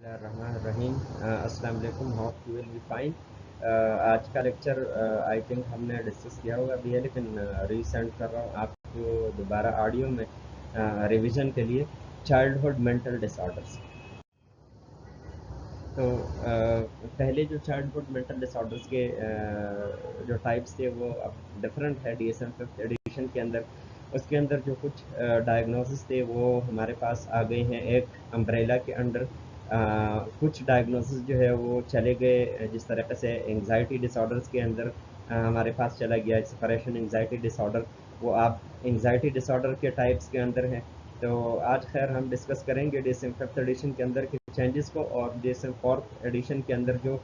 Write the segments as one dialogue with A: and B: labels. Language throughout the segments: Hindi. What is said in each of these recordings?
A: रहीम अस्सलाम वालेकुम, hope you will be fine. आज का लेक्चर आई थिंक हमने डिस्कस किया होगा भी है, लेकिन रीसेंड कर रहा हूँ आपको दोबारा ऑडियो में रिवीजन के लिए। Childhood mental disorders. तो पहले जो चाइल्डहुड मेंटल डिसऑर्डर्स के जो टाइप्स थे वो अब डिफरेंट है डीएसएम फिफ्थ एडिशन के अंदर। उसके अंदर जो कुछ डायग्नोसिस थे वो हमारे पास आ गए हैं एक अम्ब्रेला के अंडर। कुछ डायग्नोसिस जो है वो चले गए, जिस तरह से एंग्जाइटी डिसऑर्डर्स के अंदर हमारे पास चला गया सेपरेशन एंग्जाइटी डिसऑर्डर। वो आप एंग्जाइटी डिसऑर्डर के टाइप्स के अंदर हैं। तो आज खैर हम डिस्कस करेंगे डीएसएम फिफ्थ एडिशन के अंदर के चेंजेस को, और डीएसएम फोर्थ एडिशन के अंदर जो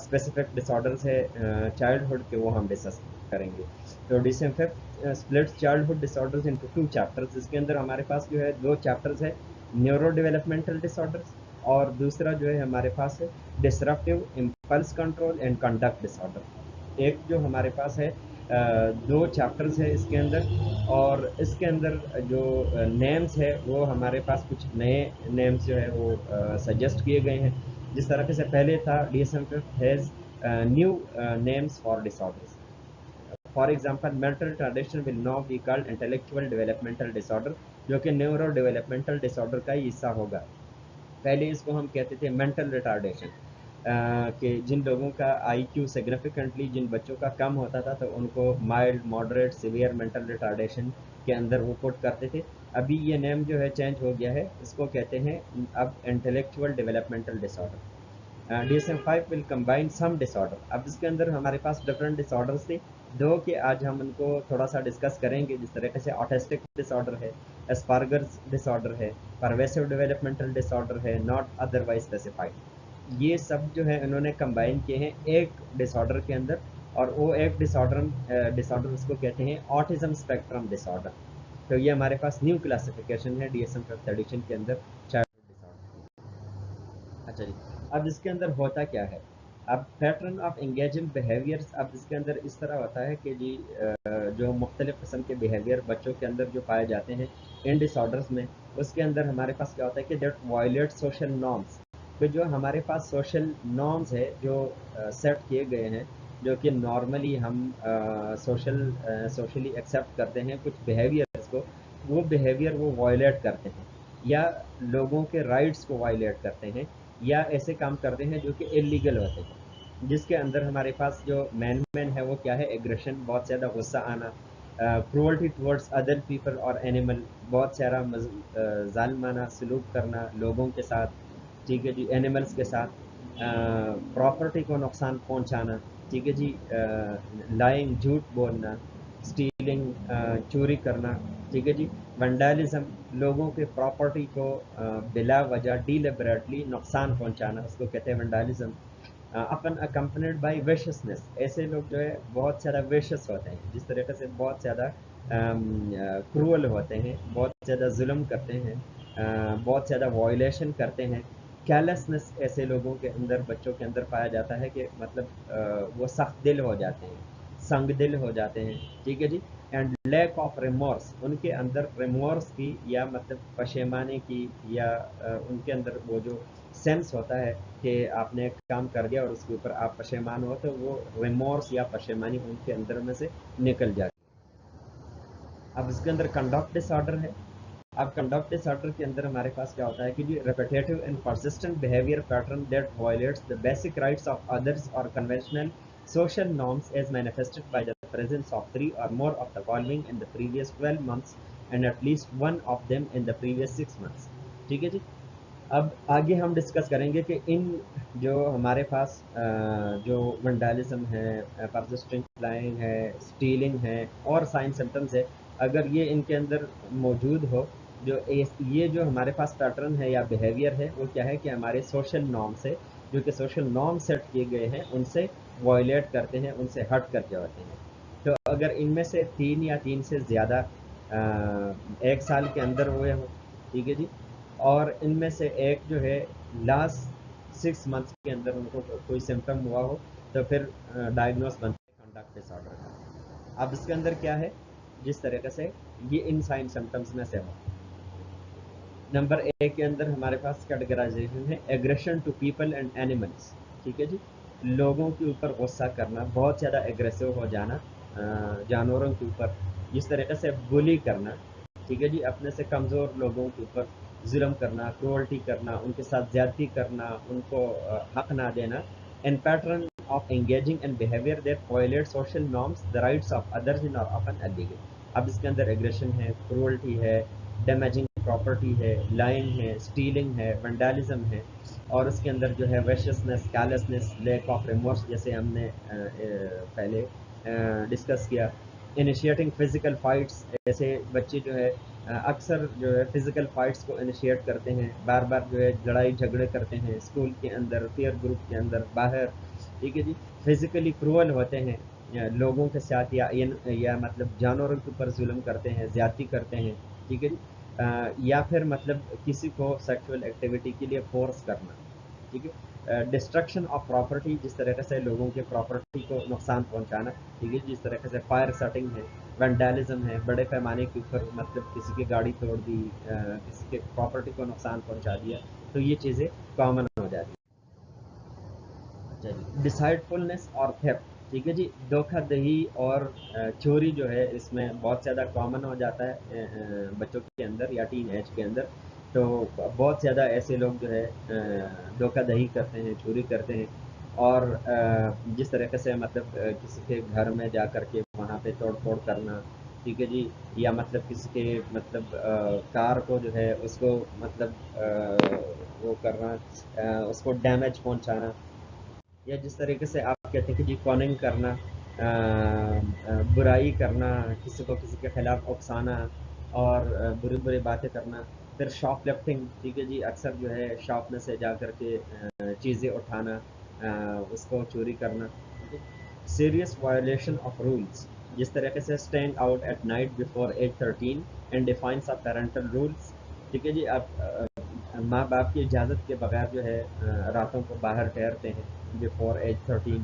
A: स्पेसिफिक डिसऑर्डर्स है चाइल्डहुड के, वो हम डिस्कस करेंगे। तो DSM fifth splits childhood disorders into two chapters. इसके अंदर हमारे पास जो है दो चैप्टर्स है, न्यूरो डेवलपमेंटल डिसऑर्डर्स, और दूसरा जो है हमारे पास है disruptive impulse control and conduct disorder. एक जो हमारे पास है दो चैप्टर्स है इसके अंदर, और इसके अंदर जो नेम्स है वो हमारे पास कुछ नए नेम्स जो है वो सजेस्ट किए गए हैं। जिस तरह से पहले था DSM has new names for disorders. For example mental retardation will now be called intellectual developmental disorder, जो कि न्यूरो डेवलपमेंटल डिसऑर्डर का ही हिस्सा होगा। पहले इसको हम कहते थे मेंटल रिटार्डेशन, कि जिन लोगों का आईक्यू सिग्निफिकेंटली जिन बच्चों का कम होता था तो उनको mild moderate severe mental retardation के अंदर वो पुट करते थे। अभी ये नेम जो है चेंज हो गया है, इसको कहते हैं अब intellectual developmental disorder. DSM 5 will combine some disorder. अब इसके अंदर हमारे पास डिफरेंट डिसऑर्डर्स थे, दो कि आज हम उनको थोड़ा सा डिस्कस करेंगे। जिस तरीके से ऑटिस्टिक डिसऑर्डर है, एस्पार्गर्स डिसऑर्डर है, परवेसिव डेवलपमेंटल डिसऑर्डर है, नॉट अदरवाइज स्पेसिफाइड। ये सब जो है इन्होंने कंबाइन किए हैं एक डिसऑर्डर के अंदर, और वो एक डिसऑर्डर उसको कहते हैं ऑटिज्म स्पेक्ट्रम डिसऑर्डर। तो ये हमारे पास न्यू क्लासिफिकेशन है डीएसएम फिफ्थ एडिशन के अंदर चाइल्डहुड डिसऑर्डर। अच्छा जी, अब इसके अंदर होता क्या है। अब पैटर्न ऑफ एंगेजिंग बिहेवियर्स, अब इसके अंदर इस तरह होता है कि जी जो मुख्तलिफ़ किस्म के बिहेवियर बच्चों के अंदर जो पाए जाते हैं इन डिसऑर्डर्स में, उसके अंदर हमारे पास क्या होता है कि दैट वायलेट सोशल नॉर्म्स। तो जो हमारे पास सोशल नॉर्म्स है जो सेट किए गए हैं, जो कि नॉर्मली हम सोशली एक्सेप्ट करते हैं कुछ बिहेवियर्स को, वो बिहेवियर वो वायलेट करते हैं, या लोगों के राइट्स को वायलेट करते हैं, या ऐसे काम करते हैं जो कि इलीगल होते हैं। जिसके अंदर हमारे पास जो मैन है वो क्या है, एग्रेशन, बहुत ज़्यादा गुस्सा आना, क्रूअल्टी टुवर्ड्स अदर पीपल और एनिमल, बहुत सारा जालिमाना सलूक करना लोगों के साथ, ठीक है जी, एनिमल्स के साथ, प्रॉपर्टी को नुकसान पहुंचाना, ठीक है जी, लाइंग, झूठ बोलना, स्टीलिंग, चोरी करना, ठीक है जी, वंडालिज्म, लोगों के प्रॉपर्टी को बिला वजह डिलिबरेटली नुकसान पहुंचाना, उसको कहते हैं वंडालिज्म। अपन अकम्पनीड बाय विशसनेस, ऐसे लोग जो है बहुत ज़्यादा विशस होते हैं, जिस तरीके से बहुत ज़्यादा क्रूअल होते हैं, बहुत ज़्यादा जुल्म करते हैं, बहुत ज़्यादा वायलेशन करते हैं। कैलसनेस ऐसे लोगों के अंदर, बच्चों के अंदर पाया जाता है कि मतलब वो सख्त दिल हो जाते हैं, संग दिल हो जाते हैं, ठीक है जी। एंड लैक ऑफ रिमोर्स, उनके अंदर रिमोर्स की या मतलब पशेमाने की, या उनके अंदर वो जो सेंस होता है कि आपने एक काम कर दिया और उसके ऊपर आप पशेमान हो, तो वो रिमोर्स या पशेमानी उनके अंदर में से निकल जाती है। अब इसके अंदर कंडक्ट डिसऑर्डर है। अब कंडक्ट डिसऑर्डर के अंदर हमारे पास क्या होता है कि जी repetitive and persistent behaviour pattern that violates the basic rights of others और conventional social norms as manifested by the presence of three or more of the following in the previous 12 months and at least one of them in the previous 6 months। ठीक है जी। अब आगे हम डिस्कस करेंगे कि इन जो हमारे पास जो वंडालिज्म है, परसिस्टेंट लाइंग है, स्टीलिंग है, और साइन सिम्टम्स है, अगर ये इनके अंदर मौजूद हो, जो ये जो हमारे पास पैटर्न है या बिहेवियर है, वो क्या है कि हमारे सोशल नॉर्म से, जो कि सोशल नॉर्म सेट किए गए हैं, उनसे वायलेट करते हैं, उनसे हट करके होते हैं। तो अगर इनमें से तीन या तीन से ज़्यादा एक साल के अंदर हुए हो, ठीक है जी, और इनमें से एक जो है लास्ट 6 मंथ्स के अंदर उनको कोई सिम्टम हुआ हो, तो फिर डायग्नोस बनते हैं कंडक्ट डिसऑर्डर का। अब इसके अंदर क्या है, जिस तरीके से ये इन साइन सिम्टम्स में से हो। नंबर ए के अंदर हमारे पास कैटेगराइजेशन है aggression to people and animals. ठीक है जी, लोगों के ऊपर गुस्सा करना, बहुत ज़्यादा एग्रेसिव हो जाना जानवरों के ऊपर, जिस तरीके से बुली करना। ठीक है जी, अपने से कमज़ोर लोगों के ऊपर जुल्म करना, क्रूअल्टी करना, उनके साथ ज़्यादती करना, उनको हक ना देना। And pattern of engaging and behaviour that violate social norms the rights of others in और ऑफन इलीगल। अब इसके अंदर एग्रेशन है, क्रूअल्टी है, डैमेजिंग प्रॉपर्टी है, लाइंग है, स्टीलिंग है, वंडालिज्म है, और उसके अंदर जो है वेशियसनेस, कैलसनेस, लैक ऑफ रिमोर्स, जैसे हमने पहले डिस्कस किया। इनिशिएटिंग फिजिकल फाइट्स, ऐसे बच्चे जो है अक्सर जो है फिजिकल फाइट्स को इनिशिएट करते हैं, बार बार जो है लड़ाई झगड़े करते हैं स्कूल के अंदर, पीयर ग्रुप के अंदर, बाहर। ठीक है जी, फिजिकली क्रूअल होते हैं लोगों के साथ, या मतलब जानवरों के ऊपर जुल्म करते हैं, ज्यादती करते हैं। ठीक है जी, या फिर मतलब किसी को सेक्सुअल एक्टिविटी के लिए फोर्स करना। ठीक है, डिस्ट्रक्शन ऑफ प्रॉपर्टी, जिस तरीके से लोगों के प्रॉपर्टी को नुकसान पहुंचाना। ठीक है, जिस तरीके से फायर सेटिंग है, वैंडलिज्म है, बड़े पैमाने के ऊपर मतलब किसी की गाड़ी तोड़ दी, किसी के प्रॉपर्टी को नुकसान पहुंचा दिया, तो ये चीज़ें कॉमन हो जाती है। अच्छा जी, डिसाइडफुलनेस और थेफ्ट। ठीक है जी, धोखाधड़ी और चोरी जो है इसमें बहुत ज़्यादा कॉमन हो जाता है बच्चों के अंदर या टीन एज के अंदर। तो बहुत ज़्यादा ऐसे लोग जो है धोखाधड़ी करते हैं, चोरी करते हैं, और जिस तरीके से मतलब किसी के घर में जा कर के वहाँ पे तोड़ फोड़ करना। ठीक है जी, या मतलब किसी के मतलब कार को जो है उसको मतलब वो करना, उसको डैमेज पहुँचाना, या जिस तरीके से आप कहते हैं कि जी कॉनिंग करना, बुराई करना, किसी को किसी के खिलाफ उकसाना, और बुरी बुरी बातें करना। फिर शॉप लिफ्टिंग। ठीक है जी, अक्सर जो है शॉप में से जा कर के चीज़ें उठाना, उसको चोरी करना। ठीक है, सीरियस वायोलेशन ऑफ रूल्स, जिस तरीके से staying out at night before age 13 and defiance of parental rules. ठीक है जी, आप माँ बाप की इजाज़त के बगैर जो है रातों को बाहर ठहरते हैं बिफोर एज 13,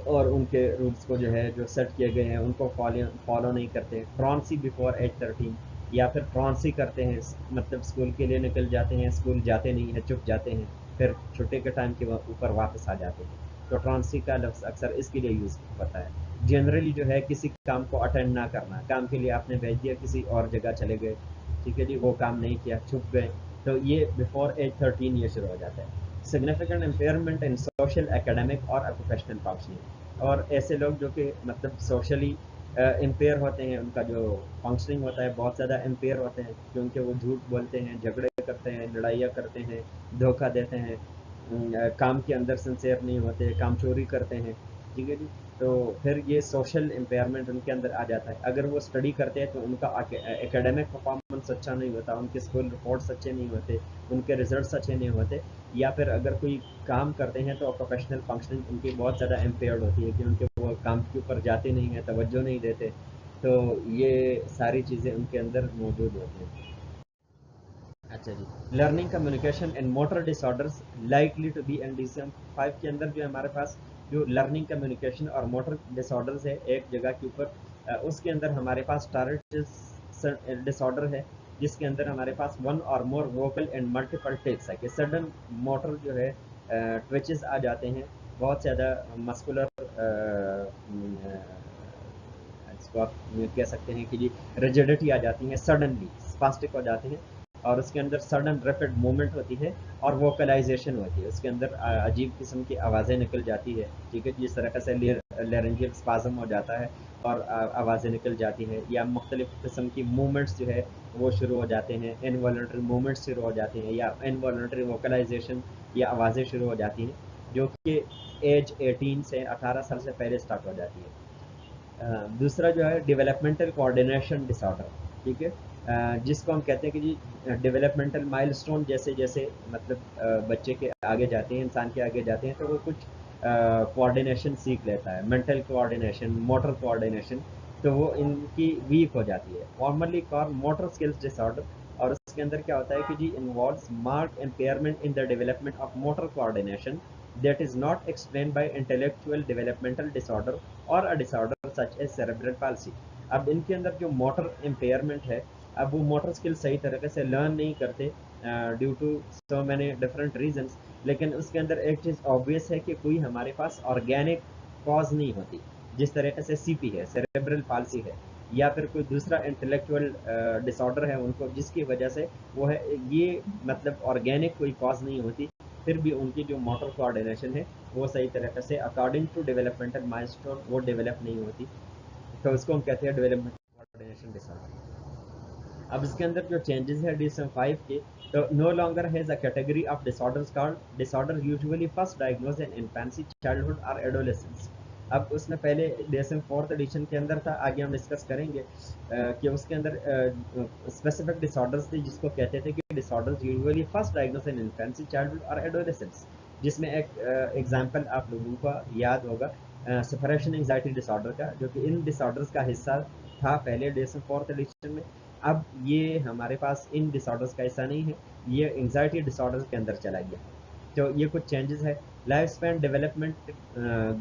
A: और उनके रूल्स को जो है जो सेट किए गए हैं उनको फॉलो नहीं करते। ट्रॉन्सी बिफोर एज 13, या फिर ट्रॉन्सी करते हैं, मतलब स्कूल के लिए निकल जाते हैं, स्कूल जाते नहीं हैं, चुप जाते हैं, फिर छुट्टी के टाइम के ऊपर वापस आ जाते हैं। तो ट्रॉन्सी का लफ्ज़ अक्सर इसके लिए यूज़ होता है। जनरली जो है किसी काम को अटेंड ना करना, काम के लिए आपने भेज दिया, किसी और जगह चले गए। ठीक है जी, वो काम नहीं किया, छुप गए, तो ये बिफोर एज 13 ये शुरू हो जाता है। सिग्निफिकेंट इम्पेयरमेंट इन सोशल, एकेडमिक और प्रोफेशनल फंक्शनिंग, और ऐसे लोग जो कि मतलब सोशली इम्पेयर होते हैं, उनका जो फंक्शनिंग होता है बहुत ज़्यादा इम्पेयर होते हैं, क्योंकि वो झूठ बोलते हैं, झगड़े करते हैं, लड़ाइयाँ करते हैं, धोखा देते हैं, काम के अंदर सिंसियर नहीं होते, काम चोरी करते हैं। ठीक है जी, तो फिर ये सोशल इम्पेयरमेंट उनके अंदर आ जाता है। अगर वो स्टडी करते हैं तो उनका एकेडमिक परफॉर्मेंस अच्छा नहीं होता, उनके स्कूल रिपोर्ट्स अच्छे नहीं होते, उनके रिजल्ट्स अच्छे नहीं होते, या फिर अगर कोई काम करते हैं तो प्रोफेशनल फंक्शनिंग उनकी बहुत ज़्यादा इम्पेयर्ड होती है, कि उनके वो काम के ऊपर जाते नहीं हैं, तवज्जो नहीं देते। तो ये सारी चीज़ें उनके अंदर मौजूद होती हैं। अच्छा जी, learning communication and motor disorders likely to be and DSM 5 के अंदर जो है हमारे पास जो लर्निंग कम्युनिकेशन और मोटर डिसऑर्डर्स है एक जगह के ऊपर, उसके अंदर हमारे पास टारगेट डिसऑर्डर है, जिसके अंदर हमारे पास वन और more vocal and multiple tics है, कि सडन मोटर जो है ट्विचेस आ जाते हैं, बहुत ज़्यादा मस्कुलर, इसको आप ये कह सकते हैं कि जी रिजिडिटी आ जाती है, सडनली स्पास्टिक हो जाते हैं, और उसके अंदर सडन रैपिड मूवमेंट होती है, और वोकलाइजेशन होती है, उसके अंदर अजीब किस्म की आवाज़ें निकल जाती है। ठीक है, जिस तरह से लेरेंजियल स्पाज्म हो जाता है और आवाज़ें निकल जाती हैं, या मुख्तलिफ किस्म की मूवमेंट्स जो है वो शुरू हो जाते हैं, इनवॉलंटरी मूवमेंट्स शुरू हो जाते हैं, या इनवॉलंटरी वोकलाइजेशन या आवाज़ें शुरू हो जाती हैं, जो कि एज 18 से 18 साल से पहले स्टार्ट हो जाती है। दूसरा जो है डेवलपमेंटल कोऑर्डिनेशन डिसऑर्डर। ठीक है, जिसको हम कहते हैं कि जी डेवलपमेंटल माइलस्टोन जैसे जैसे मतलब बच्चे के आगे जाते हैं, इंसान के आगे जाते हैं, तो वो कुछ कोऑर्डिनेशन सीख लेता है, मेंटल कोऑर्डिनेशन, मोटर कोऑर्डिनेशन, तो वो इनकी वीक हो जाती है, formally called motor skills disorder. और उसके अंदर क्या होता है कि जी involves marked impairment in the development of motor coordination that is not explained by intellectual developmental disorder or a disorder such as cerebral palsy। अब इनके अंदर जो मोटर इम्पेयरमेंट है अब वो मोटर स्किल सही तरीके से लर्न नहीं करते due to so many different reasons. लेकिन उसके अंदर एक चीज़ ऑब्वियस है कि कोई हमारे पास ऑर्गेनिक कॉज नहीं होती, जिस तरीके से सीपी है, सेरेब्रल पाल्सी है, या फिर कोई दूसरा इंटेलेक्चुअल डिसऑर्डर है उनको, जिसकी वजह से वो है, ये मतलब ऑर्गेनिक कोई कॉज नहीं होती, फिर भी उनकी जो मोटर कोऑर्डिनेशन है वो सही तरीके से अकॉर्डिंग टू डेवलपमेंटल माइलस्टोन वो डेवलप नहीं होती, तो उसको हम कहते हैं डेवलपमेंट कोऑर्डिनेशन डिसऑर्डर। अब इसके अंदर जो चेंजेस है DSM-5 के, तो no longer has a category of disorders called disorder usually first diagnosed in infancy, childhood और एडोलेसेंस। अब उसमें पहले DSM 4th एडिशन के अंदर था, आगे हम डिस्कस करेंगे कि उसके अंदर स्पेसिफिक डिसऑर्डर्स थे जिसको कहते थे कि disorders usually first diagnosed in infancy, childhood और एडोलेसेंस, जिसमें एक एग्जांपल आप लोगों को याद होगा सेपरेशन एंजाइटी डिसऑर्डर का, जो कि इन डिसऑर्डर्स का हिस्सा था पहले DSM 4th एडिशन में। अब ये हमारे पास इन डिसऑर्डर्स का ऐसा नहीं है, ये एंजाइटी डिसऑर्डर्स के अंदर चला गया। तो ये कुछ चेंजेस है। Life span development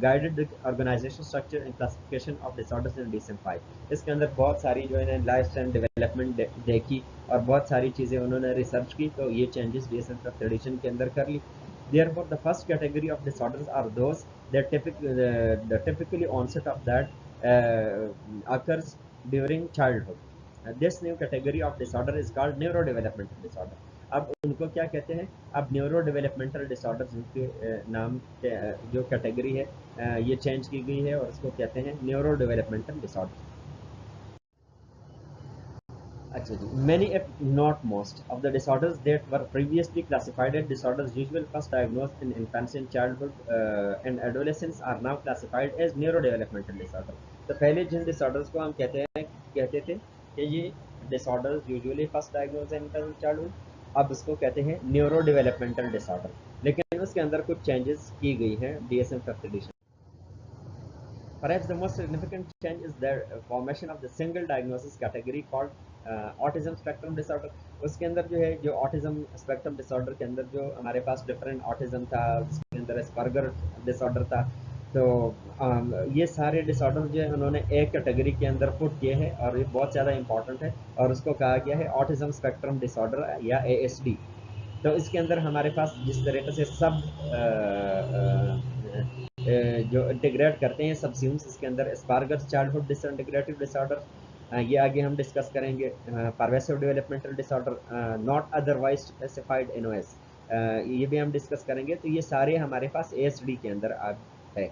A: guided organisation structure and classification of disorders in DSM-5। इसके अंदर बहुत सारी जो है लाइफ स्पैन डेवलपमेंट देखी और बहुत सारी चीज़ें उन्होंने रिसर्च की, तो ये चेंजेस DSM-5 एडिशन के अंदर कर ली। Therefore, the first category of disorders are those that the typically onset of that occurs during childhood. This new category of disorder is called neurodevelopmental disorder. अब उनको क्या कहते हैं, अब न्यूरो डेवलपमेंटल डिसऑर्डर जिनके नाम के जो कैटेगरी है ये चेंज की गई है और उसको कहते हैं न्यूरो डेवलपमेंटल डिसऑर्डर। अच्छा जी, many if not most of the disorders that were previously classified as disorders usually first diagnosed in infancy and childhood and adolescence are now classified as neurodevelopmental disorder। तो पहले जिन disorders को हम कहते थे कि ये disorders usually first diagnosed in infancy and childhood, अब इसको कहते हैं न्यूरो डेवलपमेंटल डिसऑर्डर, लेकिन उसके अंदर कुछ चेंजेस की गई हैं DSM-5 edition. Perhaps the most significant change is the formation of the single diagnosis category called autism spectrum disorder। उसके अंदर जो है, जो ऑटिज्म स्पेक्ट्रम डिसऑर्डर के अंदर जो हमारे पास डिफरेंट ऑटिज्म था, उसके अंदर एस्पर्गर डिसऑर्डर था, तो ये सारे डिसऑर्डर जो है उन्होंने एक कैटेगरी के अंदर पुट किए हैं और ये बहुत ज़्यादा इंपॉर्टेंट है और उसको कहा गया है ऑटिज्म स्पेक्ट्रम डिसऑर्डर या ASD। तो इसके अंदर हमारे पास जिस तरीके से सब जो इंटीग्रेट करते हैं सब स्यूम्स, इसके अंदर एस्पार्गस चाइल्डहुड डिसइंटीग्रेटिव डिसऑर्डर, ये आगे हम डिस्कस करेंगे। Pervasive developmental disorder not otherwise specified NOS, ये भी हम डिस्कस करेंगे। तो ये सारे हमारे पास ASD के अंदर है।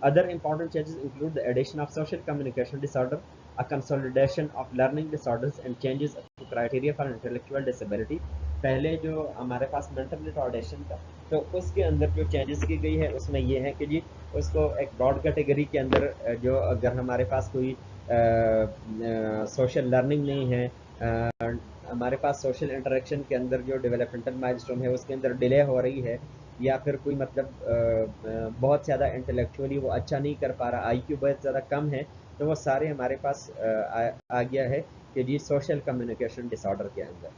A: Other important changes include the addition of social communication disorder, a consolidation of learning disorders and changes to criteria for intellectual disability। पहले जो हमारे पास मेंटल रिटार्डेशन था, तो उसके अंदर जो चेंजेस की गई है उसमें ये है कि जी उसको एक ब्रॉड कैटेगरी के अंदर जो अगर हमारे पास कोई सोशल लर्निंग नहीं है, हमारे पास सोशल इंटरेक्शन के अंदर जो डेवलपमेंटल माइलस्टोन है उसके अंदर डिले हो रही है, या फिर कोई मतलब बहुत ज़्यादा इंटेलेक्चुअली वो अच्छा नहीं कर पा रहा, IQ बहुत ज़्यादा कम है, तो वो सारे हमारे पास आ गया है कि जी सोशल कम्युनिकेशन डिसऑर्डर के अंदर।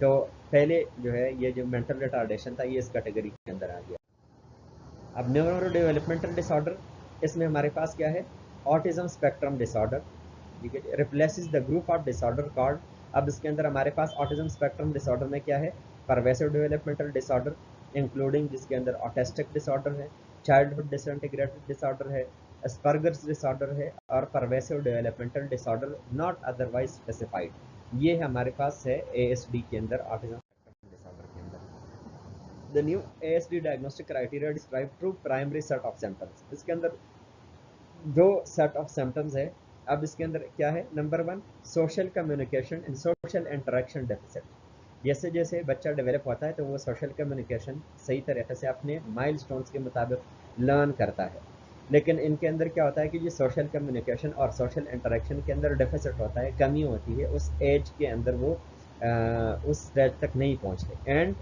A: तो पहले जो है ये जो मेंटल रिटार्डेशन था ये इस कैटेगरी के अंदर आ गया। अब न्यूरो डेवलपमेंटल डिसऑर्डर, इसमें हमारे पास क्या है, ऑटिज्म स्पेक्ट्रम डिसऑर्डर, ठीक है, replaces the group of disorder called. अब इसके अंदर हमारे पास ऑटिज्म स्पेक्ट्रम डिसऑर्डर में क्या है, परवेसिव डेवलपमेंटल डिसऑर्डर इंक्लूडिंग जिसके अंदर ऑटिस्टिक डिसऑर्डर है, चाइल्डहुड डिसइंटीग्रेटेड डिसऑर्डर है, एस्पर्गर्स डिसऑर्डर है और pervasive developmental disorder not otherwise specified, ये हमारे पास है ASD के अंदर, ऑटिज्म स्पेक्ट्रम डिसऑर्डर के अंदर। The new ASD diagnostic criteria describe two primary set of symptoms। इसके अंदर दो सेट ऑफ सिम्टम्स है। अब इसके अंदर क्या है, number 1 social communication and social interaction deficit. जैसे जैसे बच्चा डेवलप होता है तो वो सोशल कम्युनिकेशन सही तरीके से अपने माइलस्टोन्स के मुताबिक लर्न करता है, लेकिन इनके अंदर क्या होता है कि ये सोशल कम्युनिकेशन और सोशल इंटरेक्शन के अंदर डेफिसिट होता है, कमी होती है, उस एज के अंदर वो उस स्टेज तक नहीं पहुँचते। एंड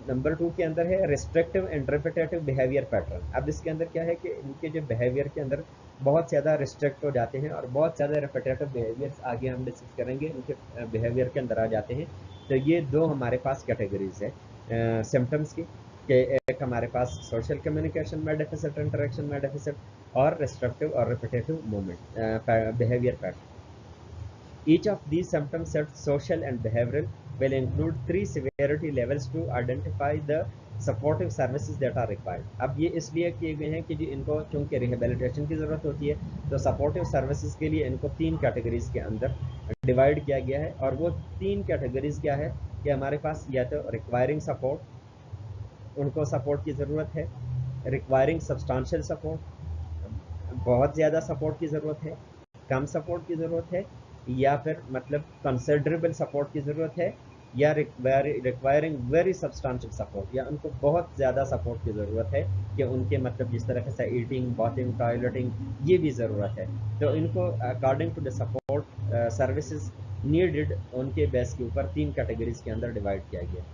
A: नंबर 2 के अंदर है restrictive and repetitive behaviour pattern. अब इसके अंदर क्या है कि इनके जो बिहेवियर के अंदर बहुत ज़्यादा रिस्ट्रिक्ट हो जाते हैं और बहुत ज़्यादा रिपीटेटिव बिहेवियर्स आगे हम डिस्कस करेंगे इनके बिहेवियर के अंदर आ जाते हैं। तो ये दो हमारे पास कैटेगरीज है सिम्टम्स की, कि एक हमारे पास सोशल कम्युनिकेशन में डेफिसिट, इंटरेक्शन में डेफिसिट और रिस्ट्रिक्टिव और repetitive movement behaviour pattern. Each of these symptom sets, social and behavioral, will include 3 severity levels to identify the supportive services that are required. अब ये इसलिए किए गए हैं कि जी इनको चूंकि रिहेबिलिटेशन की ज़रूरत होती है, तो सपोर्टिव सर्विसेज के लिए इनको 3 कैटेगरीज के अंदर डिवाइड किया गया है। और वो 3 कैटेगरीज क्या है कि हमारे पास या तो रिक्वायरिंग सपोर्ट, उनको सपोर्ट की ज़रूरत है, रिक्वायरिंग सब्सटेंशियल सपोर्ट, बहुत ज़्यादा सपोर्ट की ज़रूरत है, कम सपोर्ट की ज़रूरत है, या फिर मतलब कंसिडरेबल सपोर्ट की ज़रूरत है, या रिक्वायरिंग वेरी सब्सटेंशियल सपोर्ट, या उनको बहुत ज़्यादा सपोर्ट की ज़रूरत है कि उनके मतलब जिस तरह से ईटिंग, बाथिंग, टॉयलेटिंग, ये भी ज़रूरत है। तो इनको according to the support services needed उनके बेस के ऊपर 3 कैटेगरीज के अंदर डिवाइड किया गया।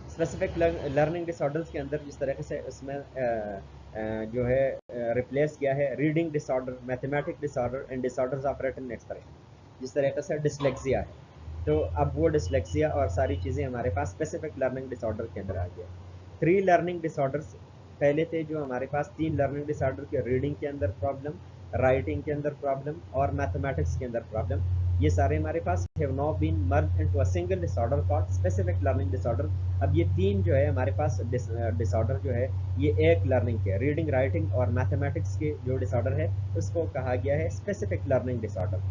A: स्पेसिफिक लर्निंग डिसऑर्डर्स के अंदर जिस तरह से उसमें जो है रिप्लेस किया है reading disorder, mathematic disorder and disorders of written expression, जिस तरह से डिसलेक्सिया है, तो अब वो डिसलेक्सिया और सारी चीज़ें हमारे पास स्पेसिफिक लर्निंग डिसऑर्डर के अंदर आ गया। 3 लर्निंग डिसऑर्डर्स पहले थे जो हमारे पास 3 लर्निंग डिसऑर्डर के, रीडिंग के अंदर प्रॉब्लम, राइटिंग के अंदर प्रॉब्लम और मैथमेटिक्स के अंदर प्रॉब्लम, ये सारे हमारे पास have now been merged into a single disorder called specific learning disorder. अब ये 3 जो है हमारे पास डिसऑर्डर जो है ये एक लर्निंग के, रीडिंग, राइटिंग और मैथमेटिक्स के जो डिसऑर्डर है उसको कहा गया है specific learning disorder.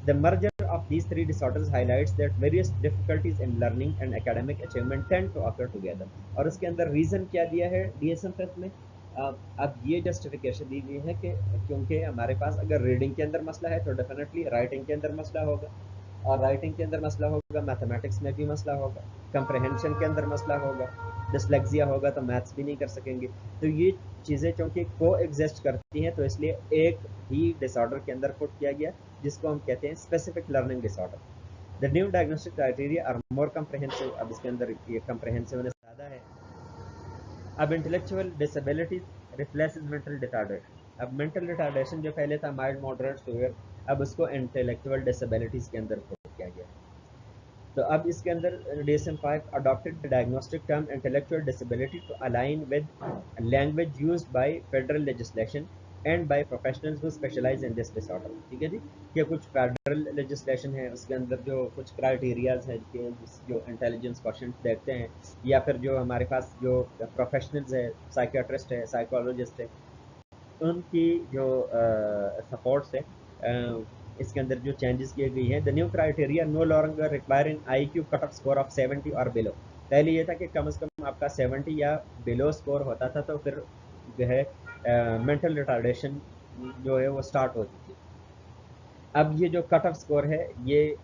A: The merger of these 3 disorders highlights that various difficulties in learning and academic achievement tend to occur together। और उसके अंदर रीज़न क्या दिया है DSM-5 में? अब ये जस्टिफिकेशन दी गई है कि क्योंकि हमारे पास अगर रीडिंग के अंदर मसला है तो डेफिनेटली राइटिंग के अंदर मसला होगा, और राइटिंग के अंदर मसला होगा, मैथमेटिक्स में भी मसला होगा, कंप्रहेंशन के अंदर मसला होगा, डिसलेक्सिया होगा तो मैथ्स भी नहीं कर सकेंगे। तो ये चीज़ें चूँकि को एग्जिस्ट करती हैं तो इसलिए एक ही डिसऑर्डर के अंदर पुट किया गया जिसको हम कहते हैं specific learning disorder. The new diagnostic criteria are more comprehensive. अब इसके अंदर ये कम्प्रहेंसिव ज़्यादा है। अब intellectual disability replaces mental retardation. अब मेंटल रिटार्डेशन जो पहले था माइल्ड, मॉडरेट, सीवियर, अब उसको इंटेलेक्चुअल डिसेबिलिटीज़ के अंदर पुट किया गया। तो अब इसके अंदर DSM-5 adopted the diagnostic term intellectual disability to align with language used by federal legislation and by professionals who specialize in this disorder। ठीक है जी, ये कुछ फेडरल लेजिस्लेशन है, उसके अंदर जो कुछ क्राइटेरियाज है कि जो इंटेलिजेंस क्वेश्चन देखते हैं, या फिर जो हमारे पास जो प्रोफेशनल्स है, साइकियाट्रिस्ट है, साइकोलॉजिस्ट है, उनकी जो सपोर्ट से इसके अंदर जो चेंजेस किए गई हैं। The new criteria no longer requiring IQ cut off score of 70 और बिलो। पहले ये था कि कम से कम आपका 70 या बिलो स्कोर होता था तो फिर जो है मेंटल रिटार्डेशन जो है वो स्टार्ट होती थी। अब ये जो कट ऑफ स्कोर है ये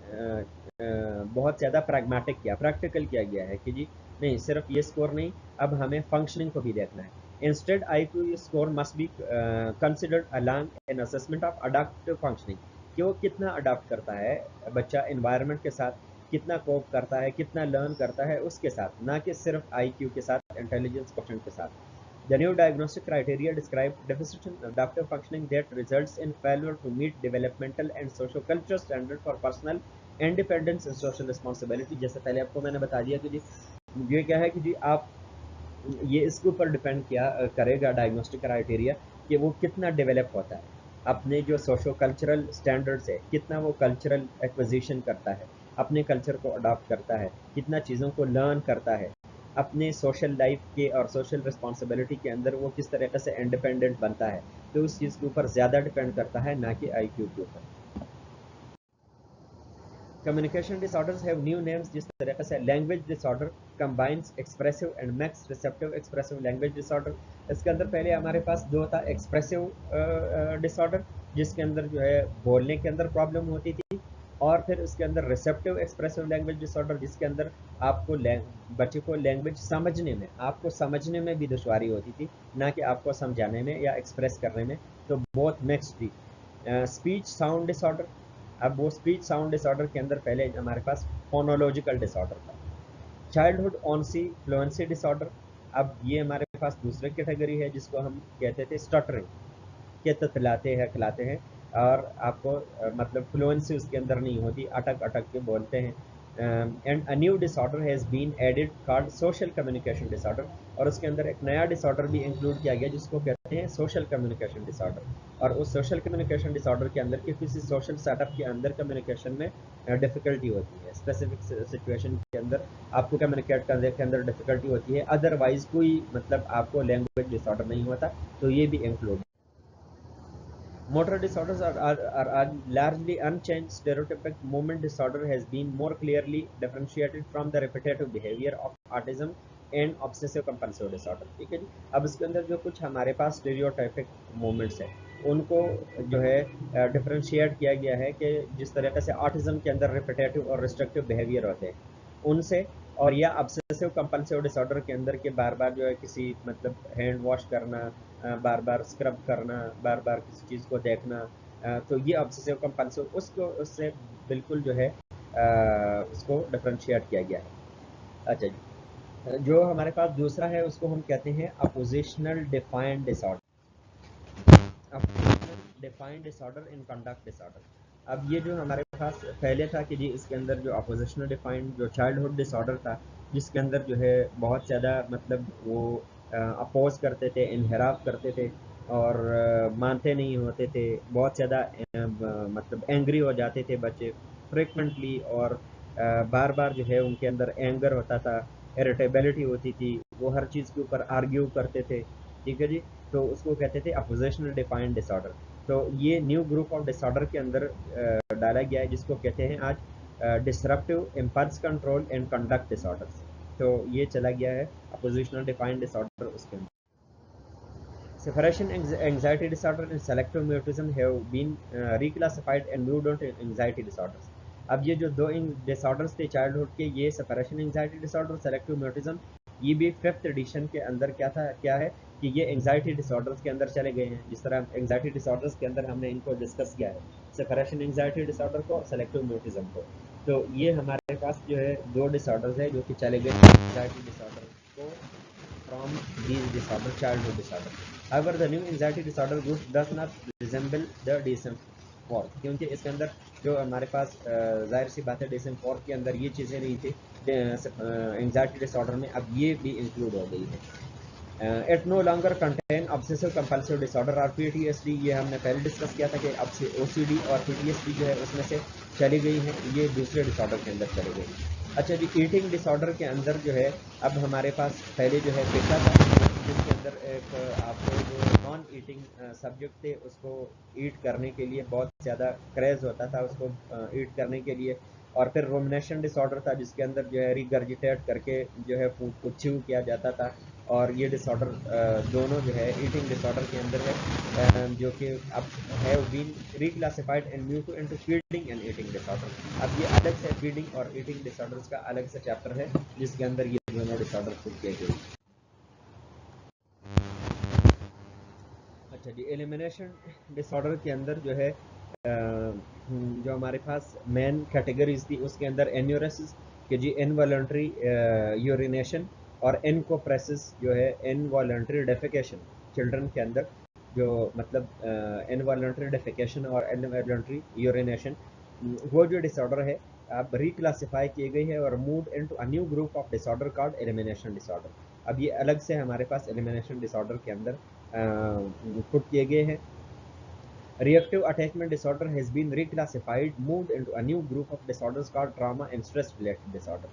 A: बहुत ज़्यादा प्रैग्मेटिक किया, प्रैक्टिकल किया गया है कि जी नहीं, सिर्फ ये स्कोर नहीं, अब हमें फंक्शनिंग को भी देखना है। Instead IQ score must be considered along an assessment of adoptive functioning, कि वो कितना अडॉप्ट करता है बच्चा एनवायरनमेंट के साथ, कितना कोप करता है, कितना लर्न करता है उसके साथ, ना कि सिर्फ IQ के साथ, इंटेलिजेंस क्वेश्चन के साथ। The new diagnostic criteria describe deficit in adaptive functioning that results in failure to meet developmental and socio-cultural standards for personal independence and social responsibility। जैसे पहले आपको मैंने बता दिया कि जी ये क्या है कि जी आप ये इसके ऊपर डिपेंड किया करेगा डायग्नोस्टिक क्राइटेरिया कि वो कितना डेवलप होता है, अपने जो सोशो कल्चरल स्टैंडर्ड्स है, कितना वो कल्चरल एक्विजिशन करता है, अपने कल्चर को अडॉप्ट करता है, कितना चीज़ों को लर्न करता है, अपने सोशल लाइफ के और सोशल रिस्पॉन्सिबिलिटी के अंदर वो किस तरीके से इंडिपेंडेंट बनता है। तो उस चीज़ के ऊपर ज़्यादा डिपेंड करता है, ना कि IQ के ऊपर। Communication disorders have new names, जिस तरीके से language disorder combines expressive and max receptive expressive language disorder. इसके अंदर पहले हमारे पास दो था, एक्सप्रेसिव डिसऑर्डर जिसके अंदर जो है बोलने के अंदर प्रॉब्लम होती थी, और फिर उसके अंदर रिसेप्टिव एक्सप्रेसिव लैंग्वेज डिसऑर्डर जिसके अंदर आपको बच्चे को लैंग्वेज समझने में, आपको समझने में भी दुश्वारी होती थी, ना कि आपको समझाने में या एक्सप्रेस करने में, तो बहुत मिक्स्ड थी। स्पीच साउंड डिसऑर्डर, अब वो स्पीच साउंड डिसऑर्डर के अंदर पहले हमारे पास फोनोलॉजिकल डिसऑर्डर था। चाइल्डहुड ऑनसी फ्लुएंसी डिसऑर्डर, अब ये हमारे पास दूसरी कैटेगरी है जिसको हम कहते थे स्टटरिंग, के ततलाते हैं, खिलाते हैं, और आपको मतलब फ्लुएंसी उसके अंदर नहीं होती, अटक अटक के बोलते हैं। And a new disorder has been added called social communication disorder, और उसके अंदर एक नया डिसऑर्डर भी इंक्लूड किया गया जिसको कहते हैं सोशल कम्युनिकेशन डिसऑर्डर। और उस सोशल कम्युनिकेशन डिसऑर्डर के अंदर किसी सोशल सेटअप के अंदर कम्युनिकेशन में डिफ़िकल्टी होती है, स्पेसिफिक सिचुएशन के अंदर आपको कम्युनिकेट करने के अंदर डिफ़िकल्टी होती है, अदरवाइज़ कोई मतलब आपको लैंग्वेज डिसऑर्डर नहीं होता, तो ये भी include. Motor disorders are largely unchanged. Stereotypic movement disorder has been more clearly differentiated from the repetitive behavior of autism and obsessive compulsive disorder. ठीक है जी। अब इसके अंदर जो कुछ हमारे पास स्टेरियोटाइपिक मूवमेंट्स है उनको जो है डिफरेंशिएट किया गया है कि जिस तरीके से ऑटिज्म के अंदर रिपीटेटिव और रिस्ट्रिक्टिव बिहेवियर होते हैं उनसे, और या ऑब्सेसिव कंपल्सिव डिसऑर्डर के अंदर के बार बार जो है किसी मतलब हैंड वॉश करना, बार बार स्क्रब करना, बार बार किसी चीज़ को देखना, तो ये ऑब्सेसिव कंपल्सिव उसको उससे बिल्कुल जो है उसको डिफरेंशिएट किया गया है। अच्छा जी, जो हमारे पास दूसरा है उसको हम कहते हैं oppositional defiant disorder. Oppositional defiant disorder in conduct disorder. अब ये जो हमारे पास पहले था कि जी इसके अंदर जो अपोजिशनल डिफाइंड जो चाइल्डहुड डिसऑर्डर था जिसके अंदर जो है बहुत ज़्यादा मतलब वो अपोज करते थे, इनहराफ करते थे और मानते नहीं होते थे, बहुत ज़्यादा मतलब एंग्री हो जाते थे बच्चे फ्रिक्वेंटली, और बार बार जो है उनके अंदर एंगर होता था, इरिटेबिलिटी होती थी, वो हर चीज़ के ऊपर आर्ग्यू करते थे। ठीक है जी, तो उसको कहते थे अपोजिशनल डिफाइंड डिसऑर्डर। तो ये न्यू ग्रुप ऑफ डिसऑर्डर के अंदर डाला गया है जिसको कहते हैं आज disruptive impulse control and conduct disorders. तो ये चला गया है अपोजिशनल डिफाइंड डिसऑर्डर उसके अंदर। Separation anxiety disorder and selective mutism have been reclassified and moved on to anxiety disorders. अब ये जो दो डिसऑर्डर्स थे चाइल्डहुड के, ये separation anxiety disorder, selective mutism, ये भी 5th एडिशन के अंदर क्या है कि ये एंजाइटी डिसऑर्डर्स के अंदर चले गए हैं। जिस तरह एंजाइटी डिसऑर्डर्स के अंदर हमने इनको डिस्कस किया है, सेपरेशन एंजाइटी डिसऑर्डर को और सेलेक्टिव म्यूटिज्म को। तो ये हमारे पास जो है दो डिसऑर्डर्स है जो कि चले गए एंजाइटी डिसऑर्डर को from these disorder, childhood disorder. However, the new anxiety disorder group does not resemble the DSM-4, क्योंकि इसके अंदर जो हमारे पास जाहिर सी बात है DSM-4 के अंदर ये चीज़ें नहीं थी, एंग्जाइटी डिसऑर्डर में अब ये भी इंक्लूड हो गई है। It no longer contain obsessive compulsive disorder और PTSD, ये हमने पहले डिस्कस किया था कि अब से OCD और PTSD जो है उसमें से चली गई है, ये दूसरे डिसऑर्डर के अंदर चली गई। अच्छा जी, ईटिंग डिसऑर्डर के अंदर जो है अब हमारे पास पहले जो है पेशा था जिसके अंदर एक आपको जो नॉन ईटिंग सब्जेक्ट थे उसको ईट करने के लिए बहुत ज़्यादा क्रेज़ होता था उसको ईट करने के लिए, और फिर रोमिनेशन डिसऑर्डर था जिसके अंदर जो है रिगर्जिटेट करके जो है फूड को च्यू किया जाता था, और ये डिसऑर्डर दोनों जो है ईटिंग डिसऑर्डर के अंदर है जो कि अब have been reclassified and moved into feeding and eating disorder. अब ये अलग से फीडिंग और ईटिंग डिसऑर्डर्स का अलग से चैप्टर है जिसके अंदर ये दोनों डिसऑर्डर खुद किए गए। अच्छा जी, एलिमिनेशन डिसऑर्डर के अंदर जो है जो हमारे पास मेन कैटेगरीज थी उसके अंदर एन्यूरेसिस कि जी इनवॉलंटरी यूरिनेशन और इनकोप्रेसिस जो है इनवॉलंटरी डेफिकेशन चिल्ड्रन के अंदर जो मतलब इनवॉलंटरी डेफिकेशन और इनवॉलंटरी यूरिनेशन, वो जो डिसऑर्डर है अब रिक्लासिफाई किए गई है और move into a new group of disorder called elimination disorder. अब ये अलग से हमारे पास एलिमिनेशन डिसऑर्डर के अंदर पुट किए गए हैं। Reactive attachment disorder has been reclassified, moved into a new group of disorders called trauma and stress related disorder.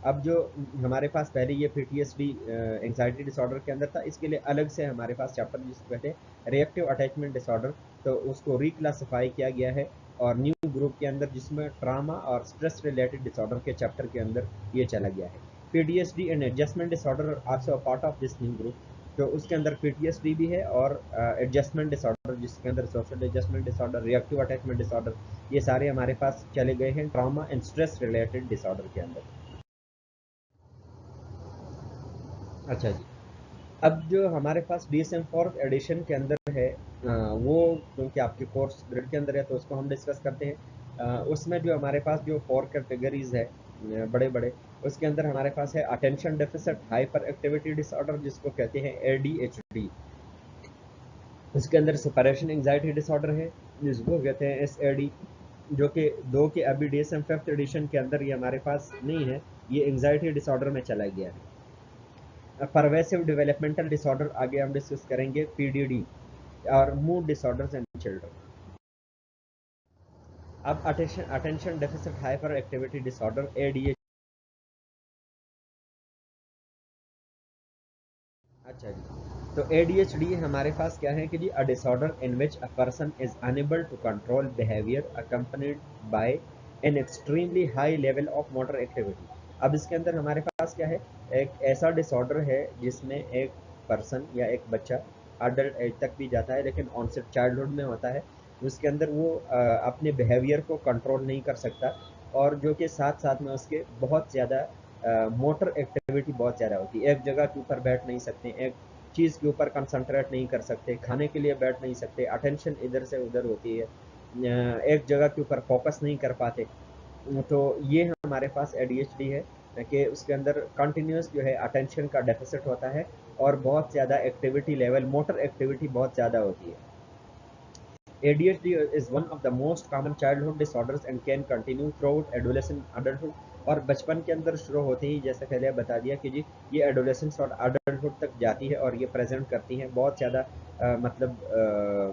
A: अब जो हमारे पास पहले ये PTSD एंग्जाइटी डिसऑर्डर के अंदर था, इसके लिए अलग से हमारे पास चैप्टर जिसको कहते हैं रिएक्टिव अटैचमेंट डिसऑर्डर, तो उसको रिक्लासिफाई किया गया है और न्यू ग्रुप के अंदर जिसमें ट्रामा और स्ट्रेस रिलेटेड डिसऑर्डर के चैप्टर के अंदर ये चला गया है। PTSD and adjustment disorder also a part of this new group, तो उसके अंदर PTSD भी है और एडजस्टमेंट डिसऑर्डर जिसके अंदर social adjustment disorder, reactive attachment disorder, ये सारे हमारे पास चले गए हैं trauma and stress related disorder के अंदर। अच्छा जी, अब जो हमारे पास DSM-4 एडिशन के अंदर है वो क्योंकि आपके कोर्स ग्रेड के अंदर है तो उसको हम डिस्कस करते हैं। उसमें जो हमारे पास जो 4 कैटेगरीज है बड़े बड़े, उसके अंदर हमारे पास है attention deficit hyper activity disorder जिसको कहते हैं ADHD। उसके अंदर सेपरेशन एंजाइटी डिसऑर्डर है जिसको कहते हैं SAD। जो कि दो के अभी DSM 5th एडिशन के अंदर ये हमारे पास नहीं है, ये एंजाइटी डिसऑर्डर में चला गया है। परवेसिव डेवलपमेंटल डिसऑर्डर आगे हम डिस्कस करेंगे, PDD और मूड डिसऑर्डर्स इन चिल्ड्रन। अब attention deficit hyper activity disorder ADHD। अच्छा जी, तो ADHD हमारे पास क्या है कि जी a disorder in which a person is unable to control behaviour accompanied by an extremely high level of motor activity. अब इसके अंदर हमारे पास क्या है, एक ऐसा डिसऑर्डर है जिसमें एक पर्सन या एक बच्चा अडल्ट एज तक भी जाता है, लेकिन ऑनसेट चाइल्डहुड में होता है। उसके अंदर वो अपने बिहेवियर को कंट्रोल नहीं कर सकता, और जो कि साथ साथ में उसके बहुत ज़्यादा मोटर एक्टिविटी बहुत ज़्यादा होती है। एक जगह के ऊपर बैठ नहीं सकते, एक चीज़ के ऊपर कंसंट्रेट नहीं कर सकते, खाने के लिए बैठ नहीं सकते, अटेंशन इधर से उधर होती है, एक जगह के ऊपर फोकस नहीं कर पाते। तो ये हमारे पास ADHD है कि उसके अंदर कंटिन्यूस जो है अटेंशन का डेफिसिट होता है, और बहुत ज़्यादा एक्टिविटी लेवल, मोटर एक्टिविटी बहुत ज़्यादा होती है। ADHD is one of the most common childhood disorders and can continue throughout adolescent adulthood। और बचपन के अंदर शुरू होते ही, जैसे पहले बता दिया कि जी ये एडोलेसेंस और अडल्टहुड तक जाती है, और ये प्रेजेंट करती है बहुत ज़्यादा मतलब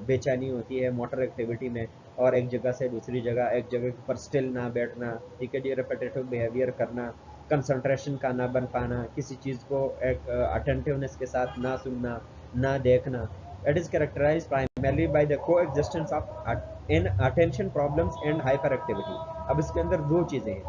A: बेचैनी होती है मोटर एक्टिविटी में, और एक जगह से दूसरी जगह, एक जगह के ऊपर स्टिल ना बैठना, ठीक है जी, रिपीटेटिव बिहेवियर करना, कंसंट्रेशन का ना बन पाना, किसी चीज़ को एक अटेंटिवनेस के साथ ना सुनना, ना देखना। It is characterized primarily by the coexistence of attention problems and hyperactivity। अब इसके अंदर दो चीज़ें हैं,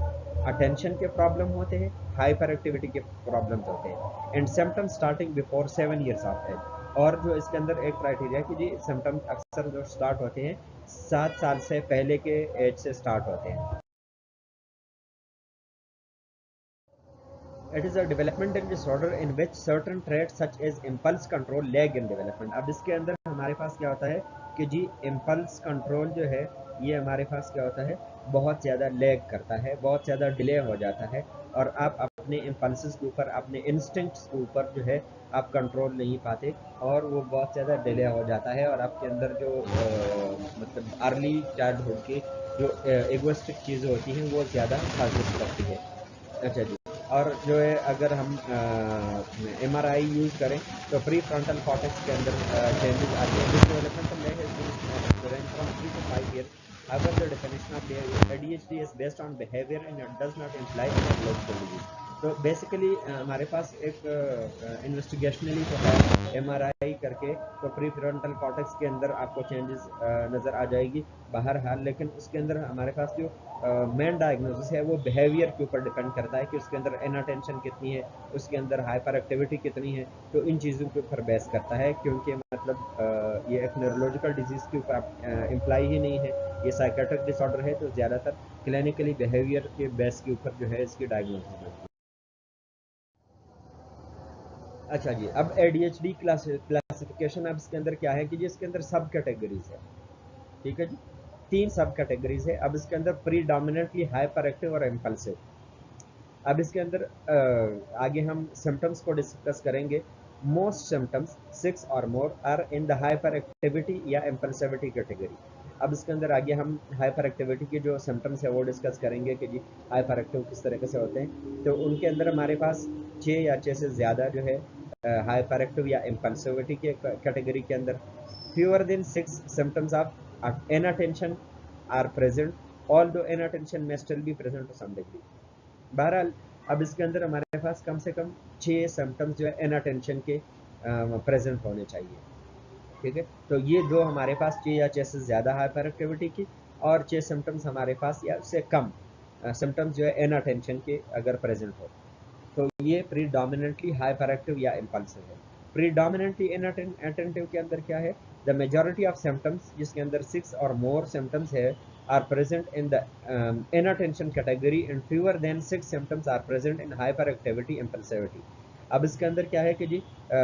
A: अटेंशन के प्रॉब्लम होते हैं, हाइपर एक्टिविटी के प्रॉब्लम्स होते हैं, and symptoms starting before 7 years of age. और जो इसके अंदर एक क्राइटेरिया कि जी सिम्टम्स अक्सर जो स्टार्ट होते हैं 7 साल से पहले के एज से स्टार्ट होते हैं। It is a developmental disorder in which certain traits such as impulse control lag in development। अब इसके अंदर हमारे पास क्या होता है कि जी इम्पल्स कंट्रोल जो है, ये हमारे पास क्या होता है, बहुत ज़्यादा लैग करता है, बहुत ज़्यादा डिले हो जाता है, और आप अपने इम्पल्स के ऊपर, अपने इंस्टिंक्ट्स के ऊपर जो है आप कंट्रोल नहीं पाते, और वो बहुत ज़्यादा डिले हो जाता है, और आपके अंदर जो मतलब अर्ली चाइल्डहुड की जो एगोइस्टिक चीज़ें होती हैं वो ज़्यादा हाजिर करती है। अच्छा जी, और जो है अगर हम MRI यूज़ करें तो प्री फ्रंटल कॉर्टेक्स के अंदर चेंजेस आते हैं, जिस डेवलपमेंटल लेग है from 3 to 5 years। However, the definition of ADHD is based on behavior and it does not imply neurological disease। तो बेसिकली हमारे पास एक इन्वेस्टिगेशनली जो है MRI करके, तो प्री फ्रंटल कॉर्टेक्स के अंदर आपको चेंजेस नज़र आ जाएगी बहरहाल, लेकिन उसके अंदर हमारे पास जो मेन डायग्नोसिस है वो बिहेवियर के ऊपर डिपेंड करता है कि उसके अंदर इनअटेंशन कितनी है, उसके अंदर हाइपर एक्टिविटी कितनी है, तो इन चीज़ों के ऊपर बेस करता है, क्योंकि मतलब ये एक न्यूरोलॉजिकल डिजीज़ के ऊपर इम्प्लाई ही नहीं है, ये साइकेट्रिक डिसऑर्डर है, तो ज़्यादातर क्लिनिकली बिहेवियर के बेस के ऊपर जो है इसकी डायग्नोसिस बनती है। अच्छा जी, अब ADHD क्लासिफिकेशन, अब इसके अंदर क्या है कि जी इसके अंदर सब कैटेगरीज है, ठीक है जी, 3 सब कैटेगरीज है। अब इसके अंदर प्रीडोमिनेंटली हाइपर एक्टिव और इम्पल्सिव। अब इसके अंदर आगे हम सिम्टम्स को डिस्कस करेंगे। मोस्ट सिम्टम्स 6 और more are in the hyperactivity या इम्पल्सिविटी कैटेगरी। अब इसके अंदर आगे हम हाइपर एक्टिविटी के जो सिम्टम्स है वो डिस्कस करेंगे कि जी हाइपर एक्टिव किस तरीके से होते हैं। तो उनके अंदर हमारे पास 6 या 6 से ज़्यादा जो है हाइपर एक्टिव या इम्पल्सिविटी के कैटेगरी के अंदर, fewer than 6 symptoms of inattention are present, although inattention may still be present to some degree। बहरहाल अब इसके अंदर हमारे पास कम से कम 6 सिम्टम्स जो है इनअटेंशन के प्रेजेंट होने चाहिए, ठीक है। तो ये दो हमारे पास 6 या 6 से ज़्यादा हाइपर एक्टिविटी की, और 6 सिम्टम्स हमारे पास या उससे कम सिम्टम्स जो है इनअटेंशन के अगर प्रेजेंट हो, तो ये प्रीडोमिनेंटली हाइपर एक्टिव या इम्पल्सिव है। प्रीडोमिनेंटली इनअटेंटिव के अंदर क्या है, द मेजॉरिटी ऑफ सिम्टम्स जिसके अंदर 6 और मोर सिम्टम्स है are present in the inattention category and fewer than 6 symptoms are present in hyperactivity impulsivity. अब इसके अंदर क्या है कि जी